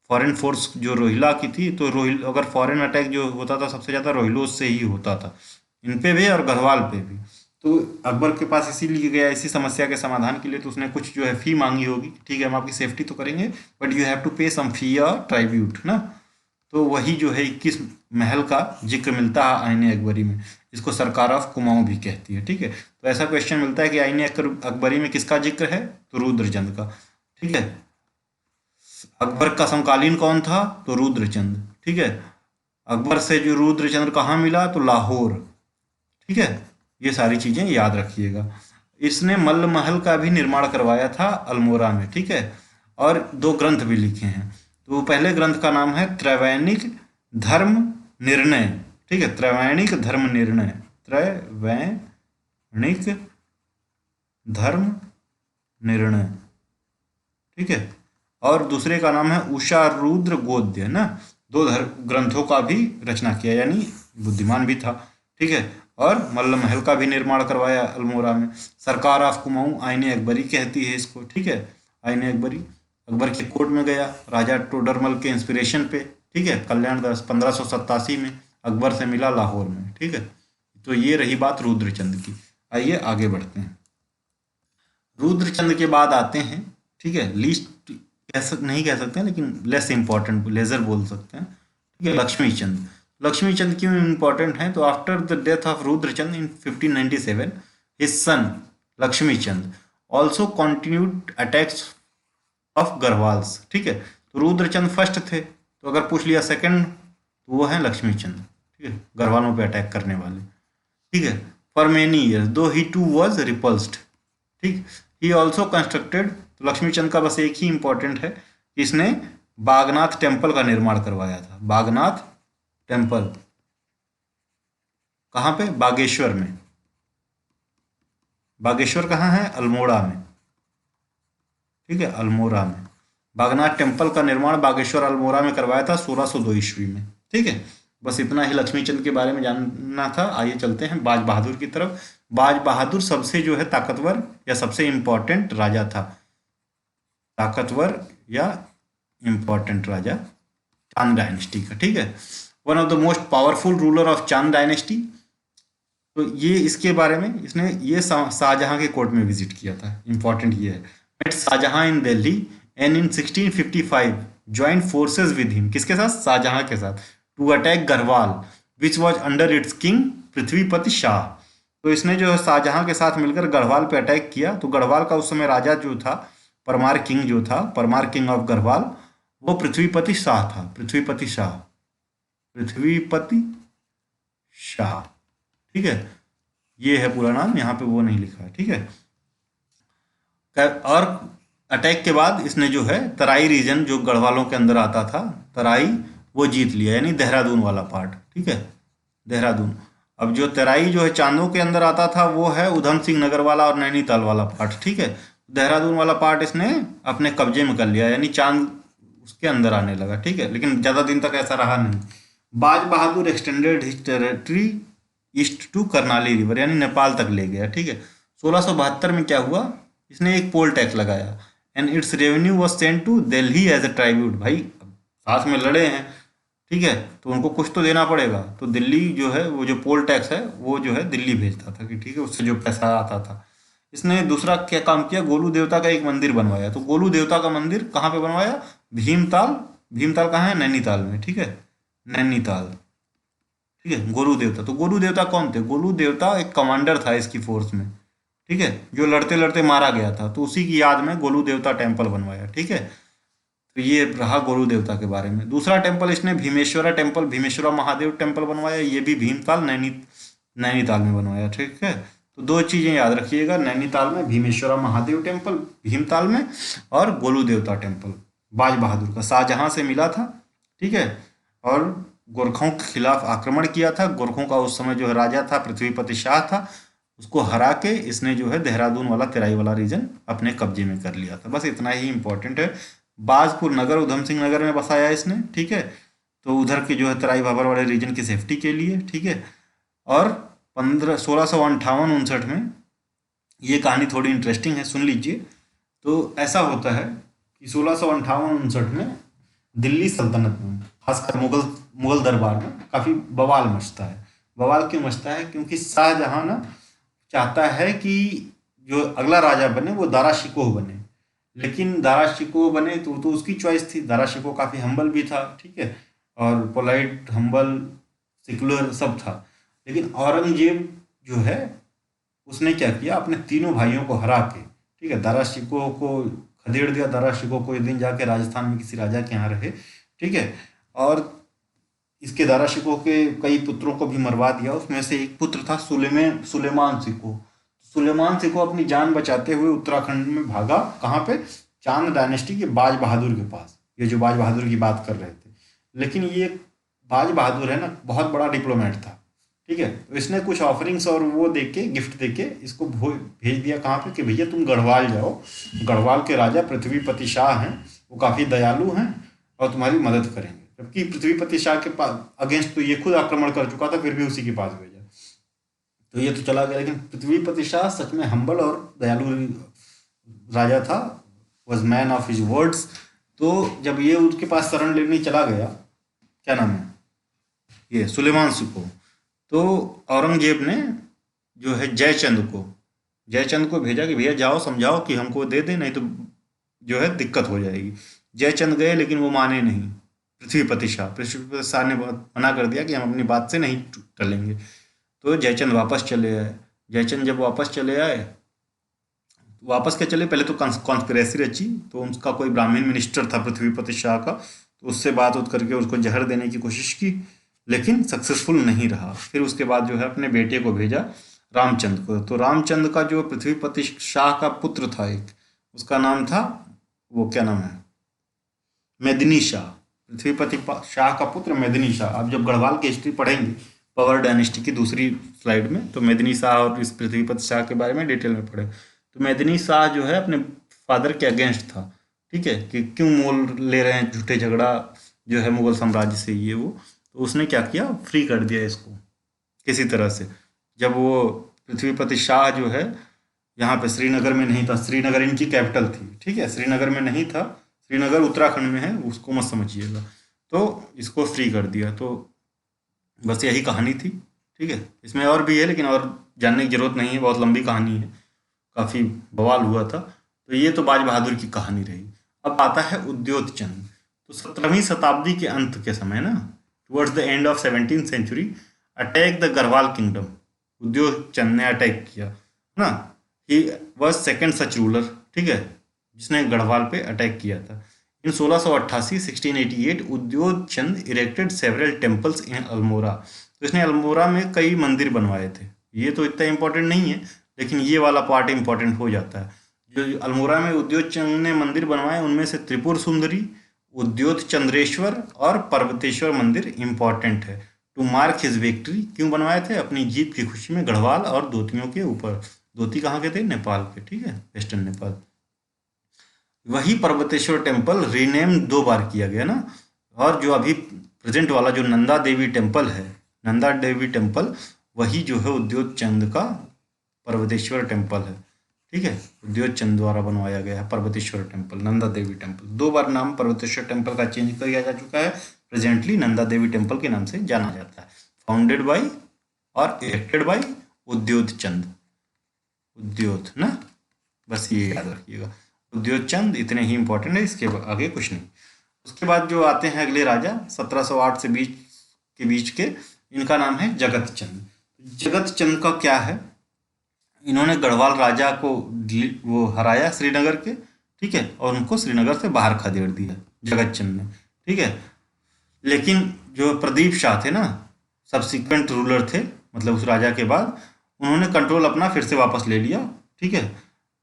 S1: फॉरेन फोर्स जो रोहिला की थी, तो रोहिल अगर फॉरेन अटैक जो होता था सबसे ज़्यादा रोहिलोस से ही होता था, इन पे भी और गढ़वाल पे भी। तो अकबर के पास इसीलिए गया, इसी समस्या के समाधान के लिए। तो उसने कुछ जो है फी मांगी होगी, ठीक है, हम आपकी सेफ्टी तो करेंगे, बट यू हैव टू पे सम फी या ट्राइब्यूट ना। तो वही जो है 21 महल का जिक्र मिलता है आईने अकबरी में, इसको सरकार ऑफ कुमाऊं भी कहती है, ठीक है। तो ऐसा क्वेश्चन मिलता है कि आईने अकबरी में किसका जिक्र है? तो रुद्रचंद का, ठीक है। अकबर का समकालीन कौन था? तो रुद्रचंद, ठीक है। अकबर से जो रुद्रचंद कहाँ मिला? तो लाहौर, ठीक है। ये सारी चीजें याद रखिएगा। इसने मल्ल महल का भी निर्माण करवाया था अल्मोड़ा में, ठीक है। और दो ग्रंथ भी लिखे हैं। तो पहले ग्रंथ का नाम है त्रैवैनिक धर्म निर्णय, ठीक है, त्रैवैनिक धर्म निर्णय, त्रैवैनिक धर्म निर्णय, ठीक है। और दूसरे का नाम है उषा रुद्र गोद्य ना। दो ग्रंथों का भी रचना किया, यानी बुद्धिमान भी था, ठीक है। और मल्ल महल का भी निर्माण करवाया अल्मोड़ा में। सरकार ऑफ कुमाऊं आईने अकबरी कहती है इसको, ठीक है। आईने अकबरी, अकबर के कोर्ट में गया राजा टोडरमल के इंस्पिरेशन पे, ठीक है, कल्याण दास 1587 में अकबर से मिला लाहौर में, ठीक है। तो ये रही बात रुद्रचंद की। आइए आगे बढ़ते हैं। रुद्रचंद के बाद आते हैं, ठीक है, लीस्ट नहीं कह सकते हैं, लेकिन लेस इंपॉर्टेंट, लेजर बोल सकते हैं, ठीक है, लक्ष्मी चंद। लक्ष्मी चंद क्यों इंपॉर्टेंट हैं? तो after the death of Rudrachand in 1597 his son Lakshmi Chand also continued attacks of Garhwals, ठीक है। तो रुद्रचंद फर्स्ट थे, तो अगर पूछ लिया सेकंड, तो वो है लक्ष्मी चंद, ठीक है, गढ़वालों पे अटैक करने वाले, ठीक है। फॉर मेनी ईयर्स दो ही टू वॉज रिपल्स्ड, ठीक। ही ऑल्सो कंस्ट्रक्टेड, तो लक्ष्मी चंद का बस एक ही इंपॉर्टेंट है कि इसने बागनाथ टेम्पल का निर्माण करवाया था। बागनाथ टेम्पल कहाँ पे? बागेश्वर में। बागेश्वर कहाँ है? अल्मोड़ा में। ठीक है, अल्मोड़ा में। बागनाथ टेम्पल का निर्माण बागेश्वर अल्मोड़ा में करवाया था 1602 ईस्वी में। ठीक है, बस इतना ही लक्ष्मी चंद के बारे में जानना था। आइए चलते हैं बाज बहादुर की तरफ। बाज बहादुर सबसे जो है ताकतवर या सबसे इम्पोर्टेंट राजा था। ताकतवर या इम्पोर्टेंट राजा चांद डायनेस्टी का। ठीक है, one of the most powerful ruler of Chand dynasty. तो ये इसके बारे में इसने ये शाहजहां के कोर्ट में विजिट किया था। इंपॉर्टेंट ये है, met Shahjahan in Delhi and in 1655 joint forces with him. किसके साथ? शाहजहां के साथ। To attack Garhwal which was under its king Prithvipati Shah. तो इसने जो है शाहजहां के साथ मिलकर गढ़वाल पे अटैक किया। तो गढ़वाल का उस समय राजा जो था, परमार किंग जो था, परमार किंग ऑफ गढ़वाल, वो पृथ्वीपति शाह था। पृथ्वीपति शाह, पृथ्वीपति शाह। ठीक है, ये है पूरा नाम, यहाँ पे वो नहीं लिखा है। ठीक है, और अटैक के बाद इसने जो है तराई रीजन जो गढ़वालों के अंदर आता था, तराई, वो जीत लिया, यानी देहरादून वाला पार्ट। ठीक है, देहरादून। अब जो तराई जो है चांदों के अंदर आता था वो है उधम सिंह नगर वाला और नैनीताल वाला पार्ट। ठीक है, देहरादून वाला पार्ट इसने अपने कब्जे में कर लिया, यानी चांद उसके अंदर आने लगा। ठीक है, लेकिन ज़्यादा दिन तक ऐसा रहा नहीं। Baz Bahadur extended his territory east to Karnali river, यानी नेपाल तक ले गया। ठीक है, 1672 में क्या हुआ, इसने एक पोल टैक्स लगाया and its revenue was sent to Delhi as a tribute. भाई साथ में लड़े हैं, ठीक है, तो उनको कुछ तो देना पड़ेगा। तो दिल्ली जो है वो जो पोल टैक्स है वो जो है दिल्ली भेजता था कि ठीक है, उससे जो पैसा आता था। इसने दूसरा क्या काम किया, गोलू देवता का एक मंदिर बनवाया। तो गोलू देवता का मंदिर कहाँ पे बनवाया? भीमताल। भीमताल कहाँ है? नैनीताल में। ठीक है, नैनीताल। ठीक है, गोलू देवता। तो गोलू देवता कौन थे? गोलू देवता एक कमांडर था इसकी फोर्स में। ठीक है, जो लड़ते लड़ते मारा गया था, तो उसी की याद में गोलू देवता टेम्पल बनवाया। ठीक है, तो ये रहा गोलू देवता के बारे में। दूसरा टेम्पल इसने भीमेश्वरा टेम्पल, भीमेश्वरा महादेव टेम्पल बनवाया। ये भी भीमताल नैनीताल में बनवाया। ठीक है, तो दो चीज़ें याद रखिएगा, नैनीताल में भीमेश्वरा महादेव टेम्पल भीमताल में, और गोलू देवता टेम्पल बाज बहादुर का शाहजहां से मिला था। ठीक है, और गोरखों के खिलाफ आक्रमण किया था। गोरखों का उस समय जो है राजा था पृथ्वीपति शाह था, उसको हरा के इसने जो है देहरादून वाला तेराई वाला रीजन अपने कब्जे में कर लिया था। बस इतना ही इंपॉर्टेंट है। बाजपुर नगर उधम सिंह नगर में बसाया इसने। ठीक है, तो उधर के जो है तराई भाबर वाले रीजन की सेफ्टी के लिए। ठीक है, और 1658-59 में, ये कहानी थोड़ी इंटरेस्टिंग है, सुन लीजिए। तो ऐसा होता है कि 1658-59 में दिल्ली सल्तनत में, खासकर मुगल दरबार में काफ़ी बवाल मचता है। बवाल क्यों मचता है? क्योंकि शाहजहां ना चाहता है कि जो अगला राजा बने वो दारा शिकोह बने, लेकिन दारा शिकोह बने तो उसकी चॉइस थी। दारा शिकोह काफ़ी हम्बल भी था, ठीक है, और पोलाइट, हम्बल, सेकुलर सब था। लेकिन औरंगजेब जो है उसने क्या किया, अपने तीनों भाइयों को हरा के, ठीक है, दारा शिकोह को खदेड़ दिया। दारा शिकोह को एक दिन जाके राजस्थान में किसी राजा के यहाँ रहे। ठीक है, और इसके दारा शिकोह के कई पुत्रों को भी मरवा दिया। उसमें से एक पुत्र था सुलेमान शिकोह। सुलेमान शिकोह अपनी जान बचाते हुए उत्तराखंड में भागा। कहाँ पे? चांद डायनेस्टी के बाज बहादुर के पास। ये जो बाज बहादुर की बात कर रहे थे, लेकिन ये बाज बहादुर है ना, बहुत बड़ा डिप्लोमेट था। ठीक है, तो इसने कुछ ऑफरिंग्स और वो देके, गिफ्ट देके इसको भेज दिया कहाँ पे कि भैया तुम गढ़वाल जाओ। गढ़वाल के राजा पृथ्वीपति शाह हैं, वो काफ़ी दयालु हैं और तुम्हारी मदद करेंगे। जबकि पृथ्वीपति शाह के पास अगेंस्ट तो ये खुद आक्रमण कर चुका था, फिर भी उसी के पास भेजा। तो ये तो चला गया, लेकिन पृथ्वीपति शाह सच में हम्बल और दयालु राजा था, was man of his words. तो जब ये उसके पास शरण लेने चला गया, क्या नाम है ये, सुलेमान शिकोह, तो औरंगजेब ने जो है जयचंद को भेजा कि भैया जाओ समझाओ कि हमको दे दे, नहीं तो जो है दिक्कत हो जाएगी। जयचंद गए, लेकिन वो माने नहीं। पृथ्वीपति शाह ने मना कर दिया कि हम अपनी बात से नहीं टलेंगे। तो जयचंद वापस चले आए। जयचंद जब वापस चले आए, वापस क्या चले, पहले तो कॉन्स्पिरेसी रची। तो उसका कोई ब्राह्मण मिनिस्टर था पृथ्वीपति शाह का, तो उससे बात करके उसको जहर देने की कोशिश की, लेकिन सक्सेसफुल नहीं रहा। फिर उसके बाद जो है अपने बेटे को भेजा, रामचंद को। तो रामचंद का जो पृथ्वीपति शाह का पुत्र था एक, उसका नाम था, वो क्या नाम है, मेदिनी शाह। पृथ्वीपति शाह का पुत्र मेदिनी शाह। आप जब गढ़वाल की हिस्ट्री पढ़ेंगे पवर डायनेस्टी की दूसरी स्लाइड में, तो मेदिनी शाह और इस पृथ्वीपति शाह के बारे में डिटेल में पढ़े। तो मेदिनी शाह जो है अपने फादर के अगेंस्ट था, ठीक है, कि क्यों मोल ले रहे हैं, झूठे झगड़ा जो है मुगल साम्राज्य से ये वो। तो उसने क्या किया, फ्री कर दिया इसको किसी तरह से। जब वो पृथ्वीपति शाह जो है यहाँ पे श्रीनगर में नहीं था, श्रीनगर इनकी कैपिटल थी, ठीक है, श्रीनगर में नहीं था, श्रीनगर उत्तराखंड में है, उसको मत समझिएगा। तो इसको फ्री कर दिया। तो बस यही कहानी थी, ठीक है। इसमें और भी है लेकिन और जानने की जरूरत नहीं है, बहुत लंबी कहानी है, काफ़ी बवाल हुआ था। तो ये तो बाज बहादुर की कहानी रही। अब आता है उद्योत चंद। तो 17वीं शताब्दी के अंत के समय ना, towards the end of 17th century, attack the Garhwal kingdom, Udyot Chand ने अटैक किया ना। He was second such ruler, ठीक है, जिसने गढ़वाल पे अटैक किया था। In 1688 1688 Udyot Chand erected several temples in Almora. तो इसने अल्मोड़ा में कई मंदिर बनवाए थे। ये तो इतना इम्पोर्टेंट नहीं है, लेकिन ये वाला पार्ट इम्पोर्टेंट हो जाता है। जो अल्मोड़ा में उद्योत चंद ने मंदिर बनवाए उनमें से त्रिपुर सुंदरी, उद्योत चंद्रेश्वर और पर्वतेश्वर मंदिर इम्पॉर्टेंट है। टू मार्क हिज विक्ट्री, क्यों बनवाए थे, अपनी जीत की खुशी में गढ़वाल और दोतियों के ऊपर। दोती कहाँ के थे, नेपाल के, ठीक है, वेस्टर्न नेपाल। वही पर्वतेश्वर टेम्पल रीनेम 2 बार किया गया ना। और जो अभी प्रेजेंट वाला जो नंदा देवी टेम्पल है, नंदा देवी टेम्पल, वही जो है उद्योत चंद का पर्वतेश्वर टेम्पल है, ठीक है। उद्योत चंद द्वारा बनवाया गया है पर्वतेश्वर टेम्पल, नंदा देवी टेम्पल। 2 बार नाम पर्वतेश्वर टेम्पल का चेंज किया जा चुका है। प्रेजेंटली नंदा देवी टेम्पल के नाम से जाना जाता है। फाउंडेड बाई और इरेक्टेड बाई उद्योत चंद, उद्योत ना, बस ये याद रखिएगा। उद्योत चंद इतने ही इंपॉर्टेंट है, इसके आगे कुछ नहीं। उसके बाद जो आते हैं अगले राजा 1708 से 20 के बीच के, इनका नाम है जगत चंद। जगत चंद का क्या है, इन्होंने गढ़वाल राजा को वो हराया श्रीनगर के, ठीक है, और उनको श्रीनगर से बाहर खदेड़ दिया जगत चंद ने, ठीक है। लेकिन जो प्रदीप शाह थे ना, सब्सिक्वेंट रूलर थे, मतलब उस राजा के बाद, उन्होंने कंट्रोल अपना फिर से वापस ले लिया, ठीक है।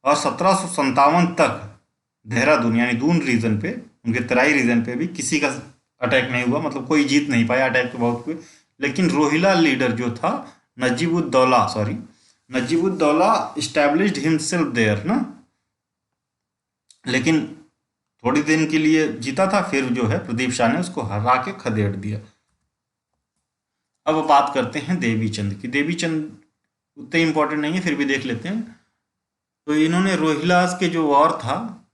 S1: और 1757 तक देहरादून यानी दून रीजन पे, उनके तराई रीजन पे भी किसी का अटैक नहीं हुआ, मतलब कोई जीत नहीं पाया, अटैक तो बहुत हुए। लेकिन रोहिला लीडर जो था नजीबुद्दौला इस्टेब्लिश्ड हिमसेल्फ देयर ना, लेकिन थोड़ी दिन के लिए जीता था, फिर जो है प्रदीप शाह ने उसको हरा के खदेड़ दिया। अब बात करते हैं देवी चंद की। देवी चंद उतने इंपॉर्टेंट नहीं है, फिर भी देख लेते हैं। तो इन्होंने रोहिलास के जो वॉर था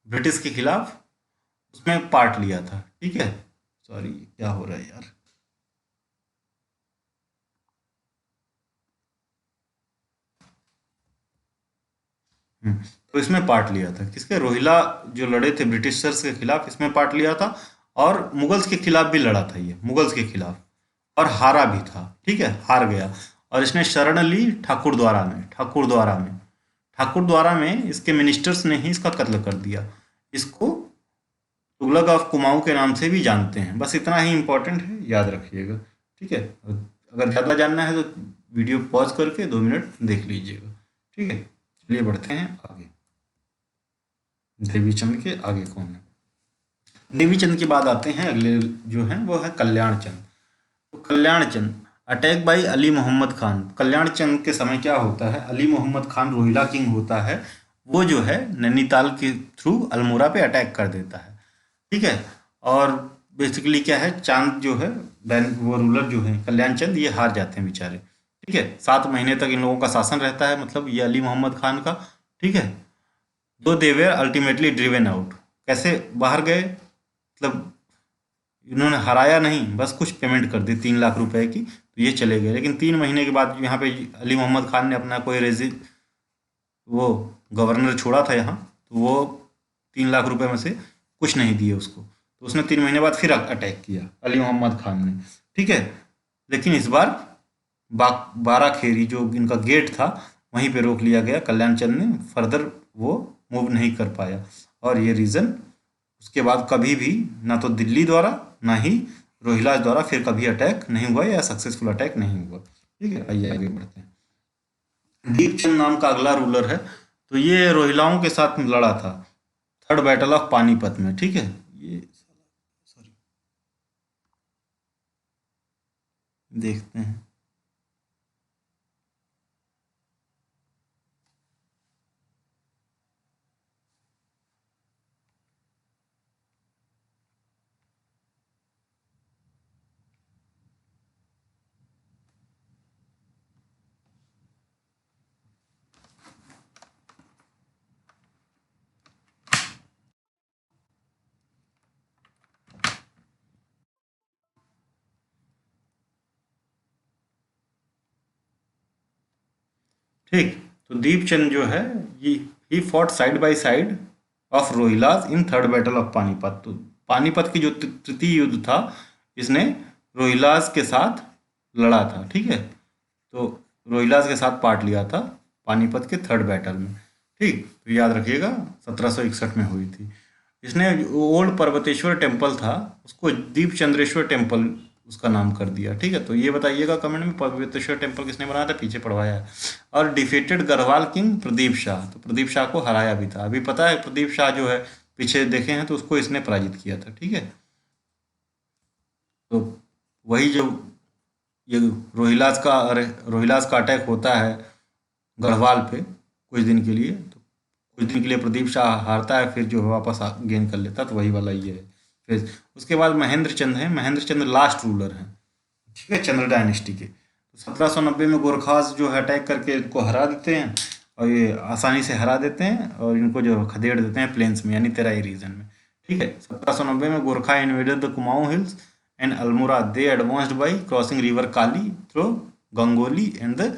S1: ब्रिटिश के खिलाफ, उसमें पार्ट लिया था, ठीक है। सॉरी, क्या हो रहा है यार। तो इसमें पार्ट लिया था किसके, रोहिला जो लड़े थे ब्रिटिशर्स के खिलाफ, इसमें पार्ट लिया था। और मुगल्स के खिलाफ भी लड़ा था ये, मुगल्स के खिलाफ, और हारा भी था, ठीक है, हार गया। और इसने शरण ली ठाकुरद्वारा में इसके मिनिस्टर्स ने ही इसका कत्ल कर दिया। इसको तुगलक ऑफ कुमाऊं के नाम से भी जानते हैं। बस इतना ही इंपॉर्टेंट है, याद रखिएगा, ठीक है। अगर ज़्यादा जानना है तो वीडियो पॉज करके 2 मिनट देख लीजिएगा, ठीक है। चलिए बढ़ते हैं आगे। देवी चंद के आगे कौन है, देवी चंद के बाद आते हैं अगले जो हैं वो है कल्याण चंद। तो कल्याण चंद अटैक बाई अली मोहम्मद खान। कल्याण चंद के समय क्या होता है, अली मोहम्मद खान रोहिला किंग होता है, वो जो है नैनीताल के थ्रू अल्मोड़ा पे अटैक कर देता है, ठीक है। और बेसिकली क्या है, चांद जो है वो रूलर जो है कल्याण चंद, ये हार जाते हैं बेचारे, ठीक है। 7 महीने तक इन लोगों का शासन रहता है, मतलब ये अली मोहम्मद खान का, ठीक है। दो they were ultimately driven out. कैसे बाहर गए, मतलब इन्होंने हराया नहीं, बस कुछ पेमेंट कर दी 3 लाख रुपए की, तो ये चले गए। लेकिन 3 महीने के बाद यहाँ पे अली मोहम्मद खान ने अपना कोई वो गवर्नर छोड़ा था यहाँ, तो वो 3 लाख रुपए में से कुछ नहीं दिए उसको, तो उसने 3 महीने बाद फिर अटैक किया अली मोहम्मद खान ने, ठीक है। लेकिन इस बार बाराखेरी जो इनका गेट था वहीं पे रोक लिया गया, कल्याण चंद ने फर्दर वो मूव नहीं कर पाया। और ये रीज़न उसके बाद कभी भी ना तो दिल्ली द्वारा ना ही रोहिलास द्वारा फिर कभी अटैक नहीं हुआ या सक्सेसफुल अटैक नहीं हुआ, ठीक है। आइए आगे बढ़ते हैं। दीपचंद नाम का अगला रूलर है, तो ये रोहिलाओं के साथ लड़ा था 3rd बैटल ऑफ पानीपत में, ठीक है। ये सॉरी, देखते हैं। ठीक, तो दीपचंद जो है ये ही fought side by side of Rohillas in third battle of Panipat. तो पानीपत की जो तृतीय युद्ध था, इसने रोहिलास के साथ लड़ा था। ठीक है, तो रोहिलास के साथ पार्ट लिया था पानीपत के थर्ड बैटल में। ठीक, तो याद रखिएगा 1761 में हुई थी। इसने ओल्ड पर्वतेश्वर टेम्पल था, उसको दीप चंद्रेश्वर टेम्पल उसका नाम कर दिया। ठीक है, तो ये बताइएगा कमेंट में पर्वतेश्वर टेम्पल किसने बनाया था, पीछे पढ़वाया है। और डिफीटेड गढ़वाल किंग प्रदीप शाह, तो प्रदीप शाह को हराया भी था। अभी पता है प्रदीप शाह जो है पीछे देखे हैं तो उसको इसने पराजित किया था। ठीक है, तो वही जो ये रोहिलास का अटैक होता है गढ़वाल पे कुछ दिन के लिए, तो कुछ दिन के लिए प्रदीप शाह हारता है, फिर जो है वापस गेन कर लेता है, तो वही वाला ये है। फिर उसके बाद महेंद्र चंद है, महेंद्र चंद लास्ट रूलर हैं। ठीक है, चंद्र डायनेस्टी के। तो 1790 में गोरखास जो है अटैक करके इनको हरा देते हैं, और ये आसानी से हरा देते हैं और इनको जो खदेड़ देते हैं प्लेन्स में, यानी तेराई रीजन में। ठीक है, 1790 में Gorkha invaded the Kumaon hills and Almora. They advanced by crossing river Kali through Gangoli and the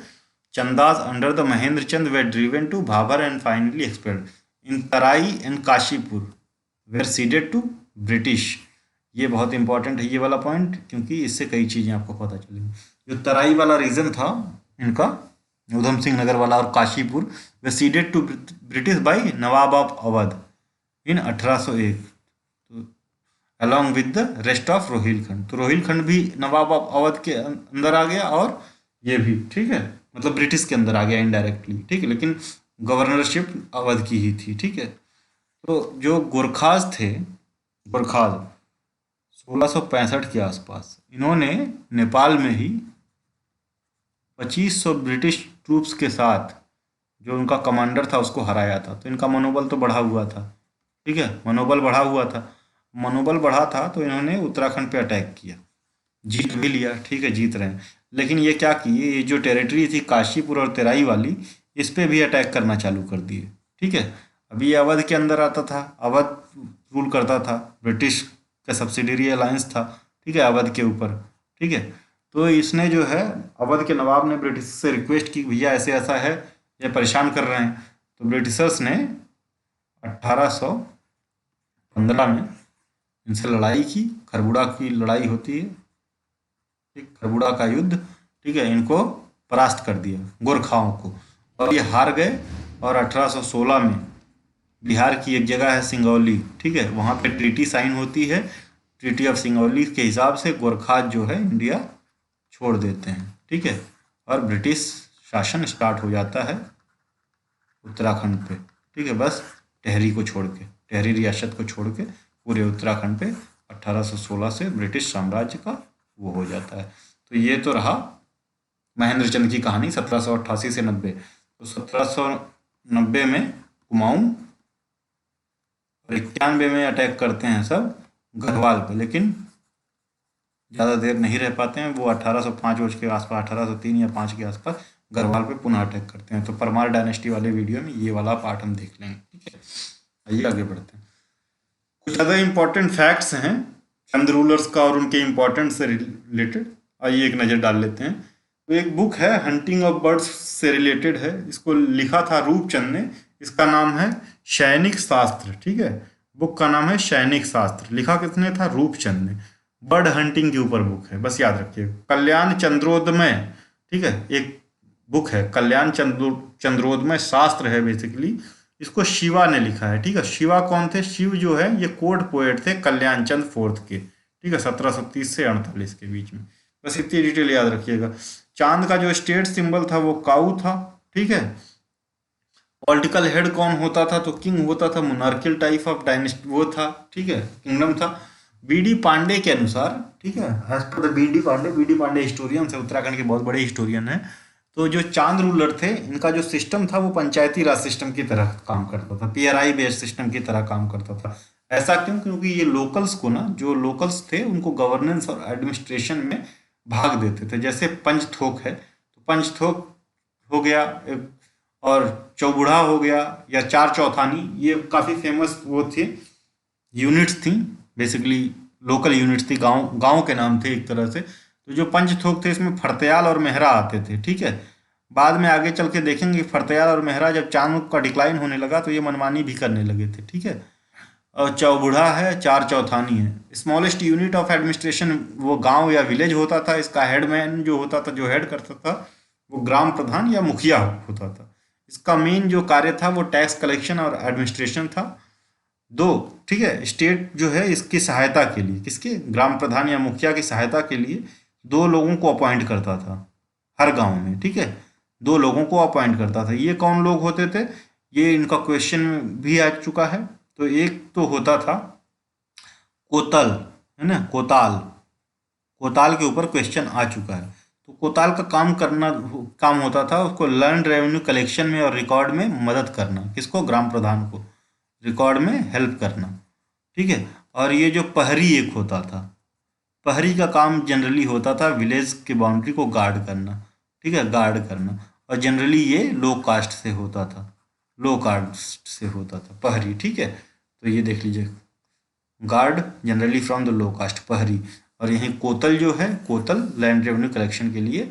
S1: Chandas under the Mahendra Chand were driven to Bhabar and finally expelled in Terai and Kashipur were ceded to British. ये बहुत इंपॉर्टेंट है ये वाला पॉइंट, क्योंकि इससे कई चीज़ें आपको पता चलेंगी। जो तराई वाला रीजन था इनका, उधम सिंह नगर वाला और Kashipur, were ceded to British by Nawab of Awadh in 1801, तो along with the rest of Rohilkhand. तो रोहिलखंड भी नवाब ऑफ अवध के अंदर आ गया, और ये भी। ठीक है, मतलब ब्रिटिश के अंदर आ गया इनडायरेक्टली। ठीक है, लेकिन गवर्नरशिप अवध की ही थी। ठीक है, तो जो गोरखाज थे, गोरखाज 1665 के आसपास, इन्होंने नेपाल में ही 2500 ब्रिटिश ट्रूप्स के साथ जो उनका कमांडर था उसको हराया था। तो इनका मनोबल तो बढ़ा हुआ था। ठीक है, मनोबल बढ़ा हुआ था। मनोबल बढ़ा था तो इन्होंने उत्तराखंड पे अटैक किया, जीत भी लिया। ठीक है, जीत रहे हैं, लेकिन ये क्या किए, ये जो टेरिटरी थी काशीपुर और तेराई वाली, इस पे भी अटैक करना चालू कर दिए। ठीक है, अभी ये अवध के अंदर आता था, अवध रूल करता था, ब्रिटिश का सब्सिडरी अलायंस था। ठीक है, अवध के ऊपर। ठीक है, तो इसने जो है अवध के नवाब ने ब्रिटिश से रिक्वेस्ट की, भैया ऐसे ऐसा है, ये परेशान कर रहे हैं। तो ब्रिटिशर्स ने 1815 में इनसे लड़ाई की। खरबूड़ा की लड़ाई होती है, ठीक, खरबूड़ा का युद्ध। ठीक है, इनको परास्त कर दिया गोरखाओं को, और ये हार गए। और 1816 में बिहार की एक जगह है सिंगौली, ठीक है, वहाँ पे ट्रीटी साइन होती है। ट्रीटी ऑफ सिंगौली के हिसाब से गोरखाज जो है इंडिया छोड़ देते हैं। ठीक है, और ब्रिटिश शासन स्टार्ट हो जाता है उत्तराखंड पे। ठीक है, बस टेहरी को छोड़ के, टेहरी रियासत को छोड़ के पूरे उत्तराखंड पे 1816 से ब्रिटिश साम्राज्य का वो हो जाता है। तो ये तो रहा महेंद्र चंद की कहानी 1788 से 90। तो 1790 में कुमाऊं, और 91 में अटैक करते हैं सब गढ़वाल पे, लेकिन ज़्यादा देर नहीं रह पाते हैं। वो 1805 वर्ष के आसपास, 1803 या 5 के आसपास गढ़वाल पे पुनः अटैक करते हैं। तो परमार डायनेस्टी वाले वीडियो में ये वाला पार्ट हम देख लेंगे। ठीक है, आइए आगे बढ़ते हैं। कुछ ज़्यादा इंपॉर्टेंट फैक्ट्स हैं चंद रूलर्स का और उनके इम्पोर्टेंस से रिलेटेड, आइए एक नज़र डाल लेते हैं। तो एक बुक है हंटिंग ऑफ बर्ड्स से रिलेटेड है, इसको लिखा था रूपचंद ने। इसका नाम है सैनिक शास्त्र। ठीक है, बुक का नाम है सैनिक शास्त्र, लिखा किसने था, रूपचंद ने। बर्ड हंटिंग के ऊपर बुक है, बस याद रखिए। कल्याण चंद्रोदमय, ठीक है, एक बुक है कल्याण चंद्रोदमय शास्त्र है बेसिकली। इसको शिवा ने लिखा है। ठीक है, शिवा कौन थे, शिव जो है ये कोर्ट पोएट थे कल्याण चंद फोर्थ के। ठीक है, 1730 से 48 के बीच में। बस इतनी डिटेल याद रखिएगा। चांद का जो स्टेट सिंबल था वो काऊ था। ठीक है, पॉलिटिकल हेड कौन होता था, तो किंग होता था। मोनार्कियल टाइप ऑफ डायनेस्टी वो था, ठीक है, किंगडम था। बीडी पांडे के अनुसार, ठीक है, as per the BD Pandey historian है, उत्तराखंड के बहुत बड़े हिस्टोरियन हैं। तो जो चांद रूलर थे, इनका जो सिस्टम था वो पंचायती राज सिस्टम की तरह काम करता था, पीआरआई बेस्ड सिस्टम की तरह काम करता था। ऐसा क्यों? क्योंकि ये लोकल्स को ना, जो लोकल्स थे उनको गवर्नेंस और एडमिनिस्ट्रेशन में भाग देते थे। जैसे पंचथोक है, तो पंचथोक हो गया एक, और चौबुढ़ा हो गया, या चार चौथानी, ये काफ़ी फेमस वो थे, यूनिट्स थी, बेसिकली लोकल यूनिट्स थी, गांव गांव के नाम थे एक तरह से। तो जो पंचथोक थे इसमें फरत्याल और मेहरा आते थे, ठीक है। बाद में आगे चल के देखेंगे फरत्याल और मेहरा जब चांद का डिक्लाइन होने लगा तो ये मनमानी भी करने लगे थे, ठीक है। और चौबुढ़ा है, चार चौथानी है। स्मॉलेस्ट यूनिट ऑफ एडमिनिस्ट्रेशन वो गांव या विलेज होता था। इसका हेडमैन जो होता था, जो हेड करता था, वो ग्राम प्रधान या मुखिया होता था। इसका मेन जो कार्य था वो टैक्स कलेक्शन और एडमिनिस्ट्रेशन था। दो, ठीक है, स्टेट जो है इसकी सहायता के लिए, किसके, ग्राम प्रधान या मुखिया की सहायता के लिए दो लोगों को अपॉइंट करता था हर गांव में, ठीक है। दो लोगों को अपॉइंट करता था। ये कौन लोग होते थे? ये इनका क्वेश्चन में भी आ चुका है। तो एक तो होता था कोतल, है ना, कोताल। कोताल के ऊपर क्वेश्चन आ चुका है। तो कोताल का काम होता था उसको लैंड रेवेन्यू कलेक्शन में और रिकॉर्ड में मदद करना। किसको? ग्राम प्रधान को रिकॉर्ड में हेल्प करना, ठीक है। और ये जो पहरी एक होता था, पहरी का काम जनरली होता था विलेज के बाउंड्री को गार्ड करना, ठीक है, गार्ड करना। और जनरली ये लो कास्ट से होता था, लो कास्ट से होता था पहरी, ठीक है। तो ये देख लीजिए, guard generally from the low caste, पहरी। और यहीं कोतल जो है, कोतल लैंड रेवेन्यू कलेक्शन के लिए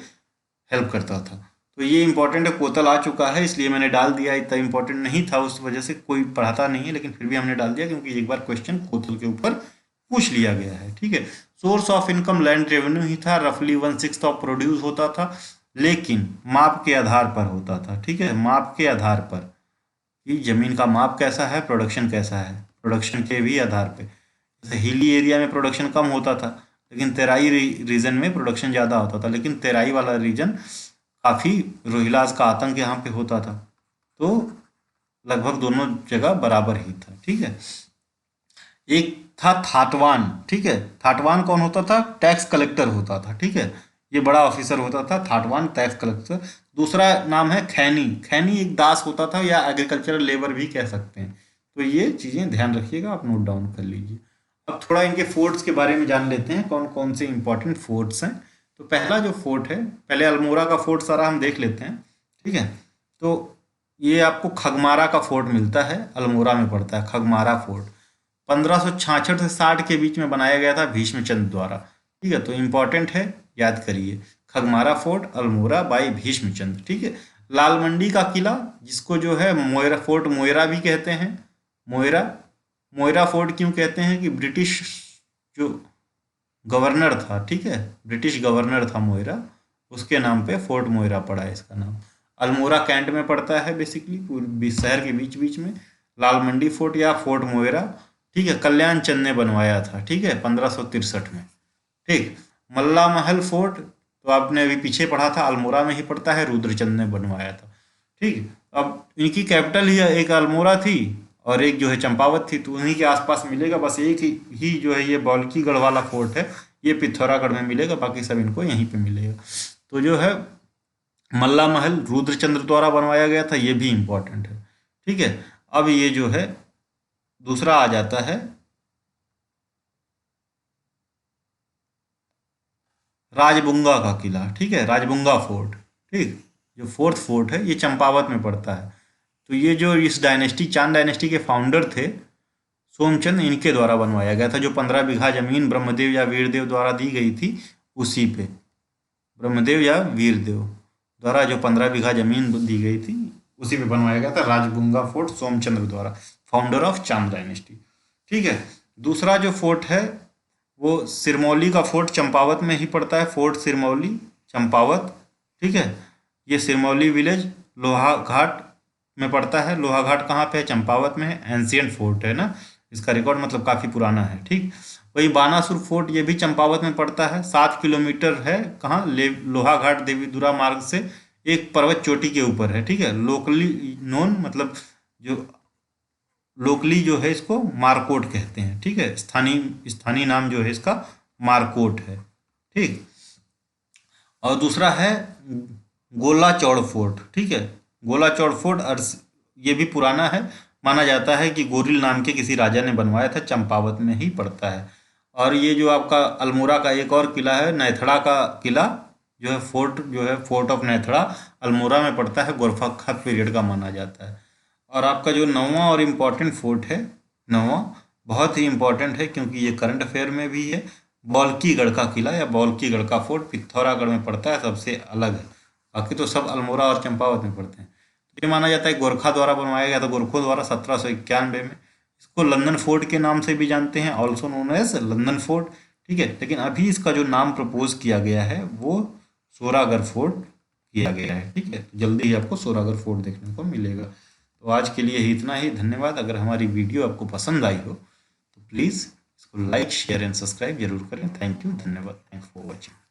S1: हेल्प करता था। तो ये इंपॉर्टेंट है, कोतल आ चुका है इसलिए मैंने डाल दिया। इतना इंपॉर्टेंट नहीं था, उस वजह से कोई पढ़ाता नहीं है, लेकिन फिर भी हमने डाल दिया क्योंकि एक बार क्वेश्चन कोतल के ऊपर पूछ लिया गया है, ठीक है। Source of income land revenue ही था, रफली 1/6 ऑफ प्रोड्यूस होता था, लेकिन माप के आधार पर होता था, ठीक है, माप के आधार पर कि जमीन का माप कैसा है, प्रोडक्शन कैसा है, प्रोडक्शन के भी आधार पे। जैसे हिली एरिया में प्रोडक्शन कम होता था, लेकिन तेराई रीजन में प्रोडक्शन ज़्यादा होता था। लेकिन तेराई वाला रीजन काफ़ी रोहिलाज का आतंक यहाँ पे होता था, तो लगभग दोनों जगह बराबर ही था, ठीक है। एक था थाटवान, ठीक है। थाटवान कौन होता था? टैक्स कलेक्टर होता था, ठीक है। ये बड़ा ऑफिसर होता था, थाटवान टैक्स कलेक्टर। दूसरा नाम है खैनी। खैनी एक दास होता था या एग्रीकल्चरल लेबर भी कह सकते हैं। तो ये चीज़ें ध्यान रखिएगा, आप नोट डाउन कर लीजिए। अब थोड़ा इनके फोर्ट्स के बारे में जान लेते हैं, कौन कौन से इंपॉर्टेंट फोर्ट्स हैं। तो पहला जो फोर्ट है, पहले अल्मोड़ा का फोर्ट सारा हम देख लेते हैं, ठीक है। तो ये आपको खगमारा का फोर्ट मिलता है, अल्मोड़ा में पड़ता है खगमारा फोर्ट। 1566 से 60 के बीच में बनाया गया था भीष्मचंद्र द्वारा, ठीक है। तो इम्पॉर्टेंट है, याद करिए, खगमारा फोर्ट अल्मोड़ा बाई भीष्मचंद्र, ठीक है। लाल मंडी का किला, जिसको जो है मोयरा फोर्ट मोयरा भी कहते हैं, मोयरा। मोयरा फोर्ट क्यों कहते हैं? कि ब्रिटिश जो गवर्नर था, ठीक है, ब्रिटिश गवर्नर था मोयरा, उसके नाम पे फोर्ट मोयरा पड़ा है इसका नाम। अल्मोड़ा कैंट में पड़ता है, बेसिकली पूरे शहर के बीच बीच में। लाल मंडी फोर्ट या फोर्ट मोयरा, ठीक है, कल्याण चंद ने बनवाया था, ठीक है, 1563 में, ठीक। मल्ला महल फोर्ट तो आपने अभी पीछे पढ़ा था, अल्मोड़ा में ही पड़ता है, रुद्रचंद ने बनवाया था, ठीक। अब इनकी कैपिटल ही एक अल्मोड़ा थी और एक जो है चंपावत थी, तो उन्हीं के आसपास मिलेगा। बस एक ही जो है ये बौल्कीगढ़ वाला फोर्ट है, ये पिथौरागढ़ में मिलेगा, बाकी सब इनको यहीं पे मिलेगा। तो जो है मल्ला महल रुद्रचंद्र द्वारा बनवाया गया था, ये भी इम्पोर्टेंट है, ठीक है। अब ये जो है दूसरा आ जाता है राजबुंगा का किला, ठीक है, राजबुंगा फोर्ट, ठीक। जो फोर्थ फोर्ट है ये चंपावत में पड़ता है। तो ये जो इस डायनेस्टी, चांद डायनेस्टी के फाउंडर थे सोमचंद, इनके द्वारा बनवाया गया था। जो 15 बीघा जमीन ब्रह्मदेव या वीरदेव द्वारा दी गई थी, उसी पे, ब्रह्मदेव या वीरदेव द्वारा जो 15 बीघा जमीन दी गई थी, उसी पे बनवाया गया था राजबुंगा फोर्ट, सोमचंद्र द्वारा, फाउंडर ऑफ चांद डायनेस्टी, ठीक है। दूसरा जो फोर्ट है वो सिरमौली का फोर्ट, चंपावत में ही पड़ता है, फोर्ट सिरमौली चंपावत, ठीक है। ये सिरमौली विलेज लोहा घाट में पड़ता है। लोहा घाट कहाँ पे है? चंपावत में है। एंशियंट फोर्ट है ना, इसका रिकॉर्ड मतलब काफ़ी पुराना है, ठीक। वही बानासुर फोर्ट, ये भी चंपावत में पड़ता है, 7 किलोमीटर है, कहाँ, लोहा घाट देवीदुरा मार्ग से एक पर्वत चोटी के ऊपर है, ठीक है। लोकली नोन मतलब जो लोकली जो है इसको मारकोट कहते हैं। ठीक है, स्थानीय नाम जो है इसका मारकोट है। ठीक, और दूसरा है गोला चौड़ फोर्ट। ठीक है, गोला चौड़ फोर्ट ये भी पुराना है, माना जाता है कि गोरिल नाम के किसी राजा ने बनवाया था, चंपावत में ही पड़ता है। और ये जो आपका अल्मोड़ा का एक और किला है, नैथड़ा का किला जो है, फोर्ट ऑफ नैथड़ा, अल्मोड़ा में पड़ता है, गोरखा पीरियड का माना जाता है। और आपका जो 9वां और इम्पोर्टेंट फोर्ट है, 9वां बहुत ही इम्पोर्टेंट है क्योंकि ये करंट अफेयर में भी है, बौल्कीगढ़ का किला या बौल्कीगढ़ का फोर्ट पिथौरागढ़ में पड़ता है, सबसे अलग है। बाकी तो सब अल्मोड़ा और चंपावत में पड़ते हैं। तो ये माना जाता है गोरखा द्वारा बनवाया गया था, गोरखों द्वारा 1791 में। इसको लंदन फोर्ट के नाम से भी जानते हैं, also known as London fort. ठीक है, लेकिन अभी इसका जो नाम प्रपोज किया गया है वो सोरागढ़ फोर्ट किया गया है। ठीक है, तो जल्दी ही आपको सोरागढ़ फोर्ट देखने को मिलेगा। तो आज के लिए इतना ही, धन्यवाद। अगर हमारी वीडियो आपको पसंद आई हो तो प्लीज़ इसको लाइक, शेयर एंड सब्सक्राइब जरूर करें। थैंक यू, धन्यवाद, थैंक्स फॉर वॉचिंग।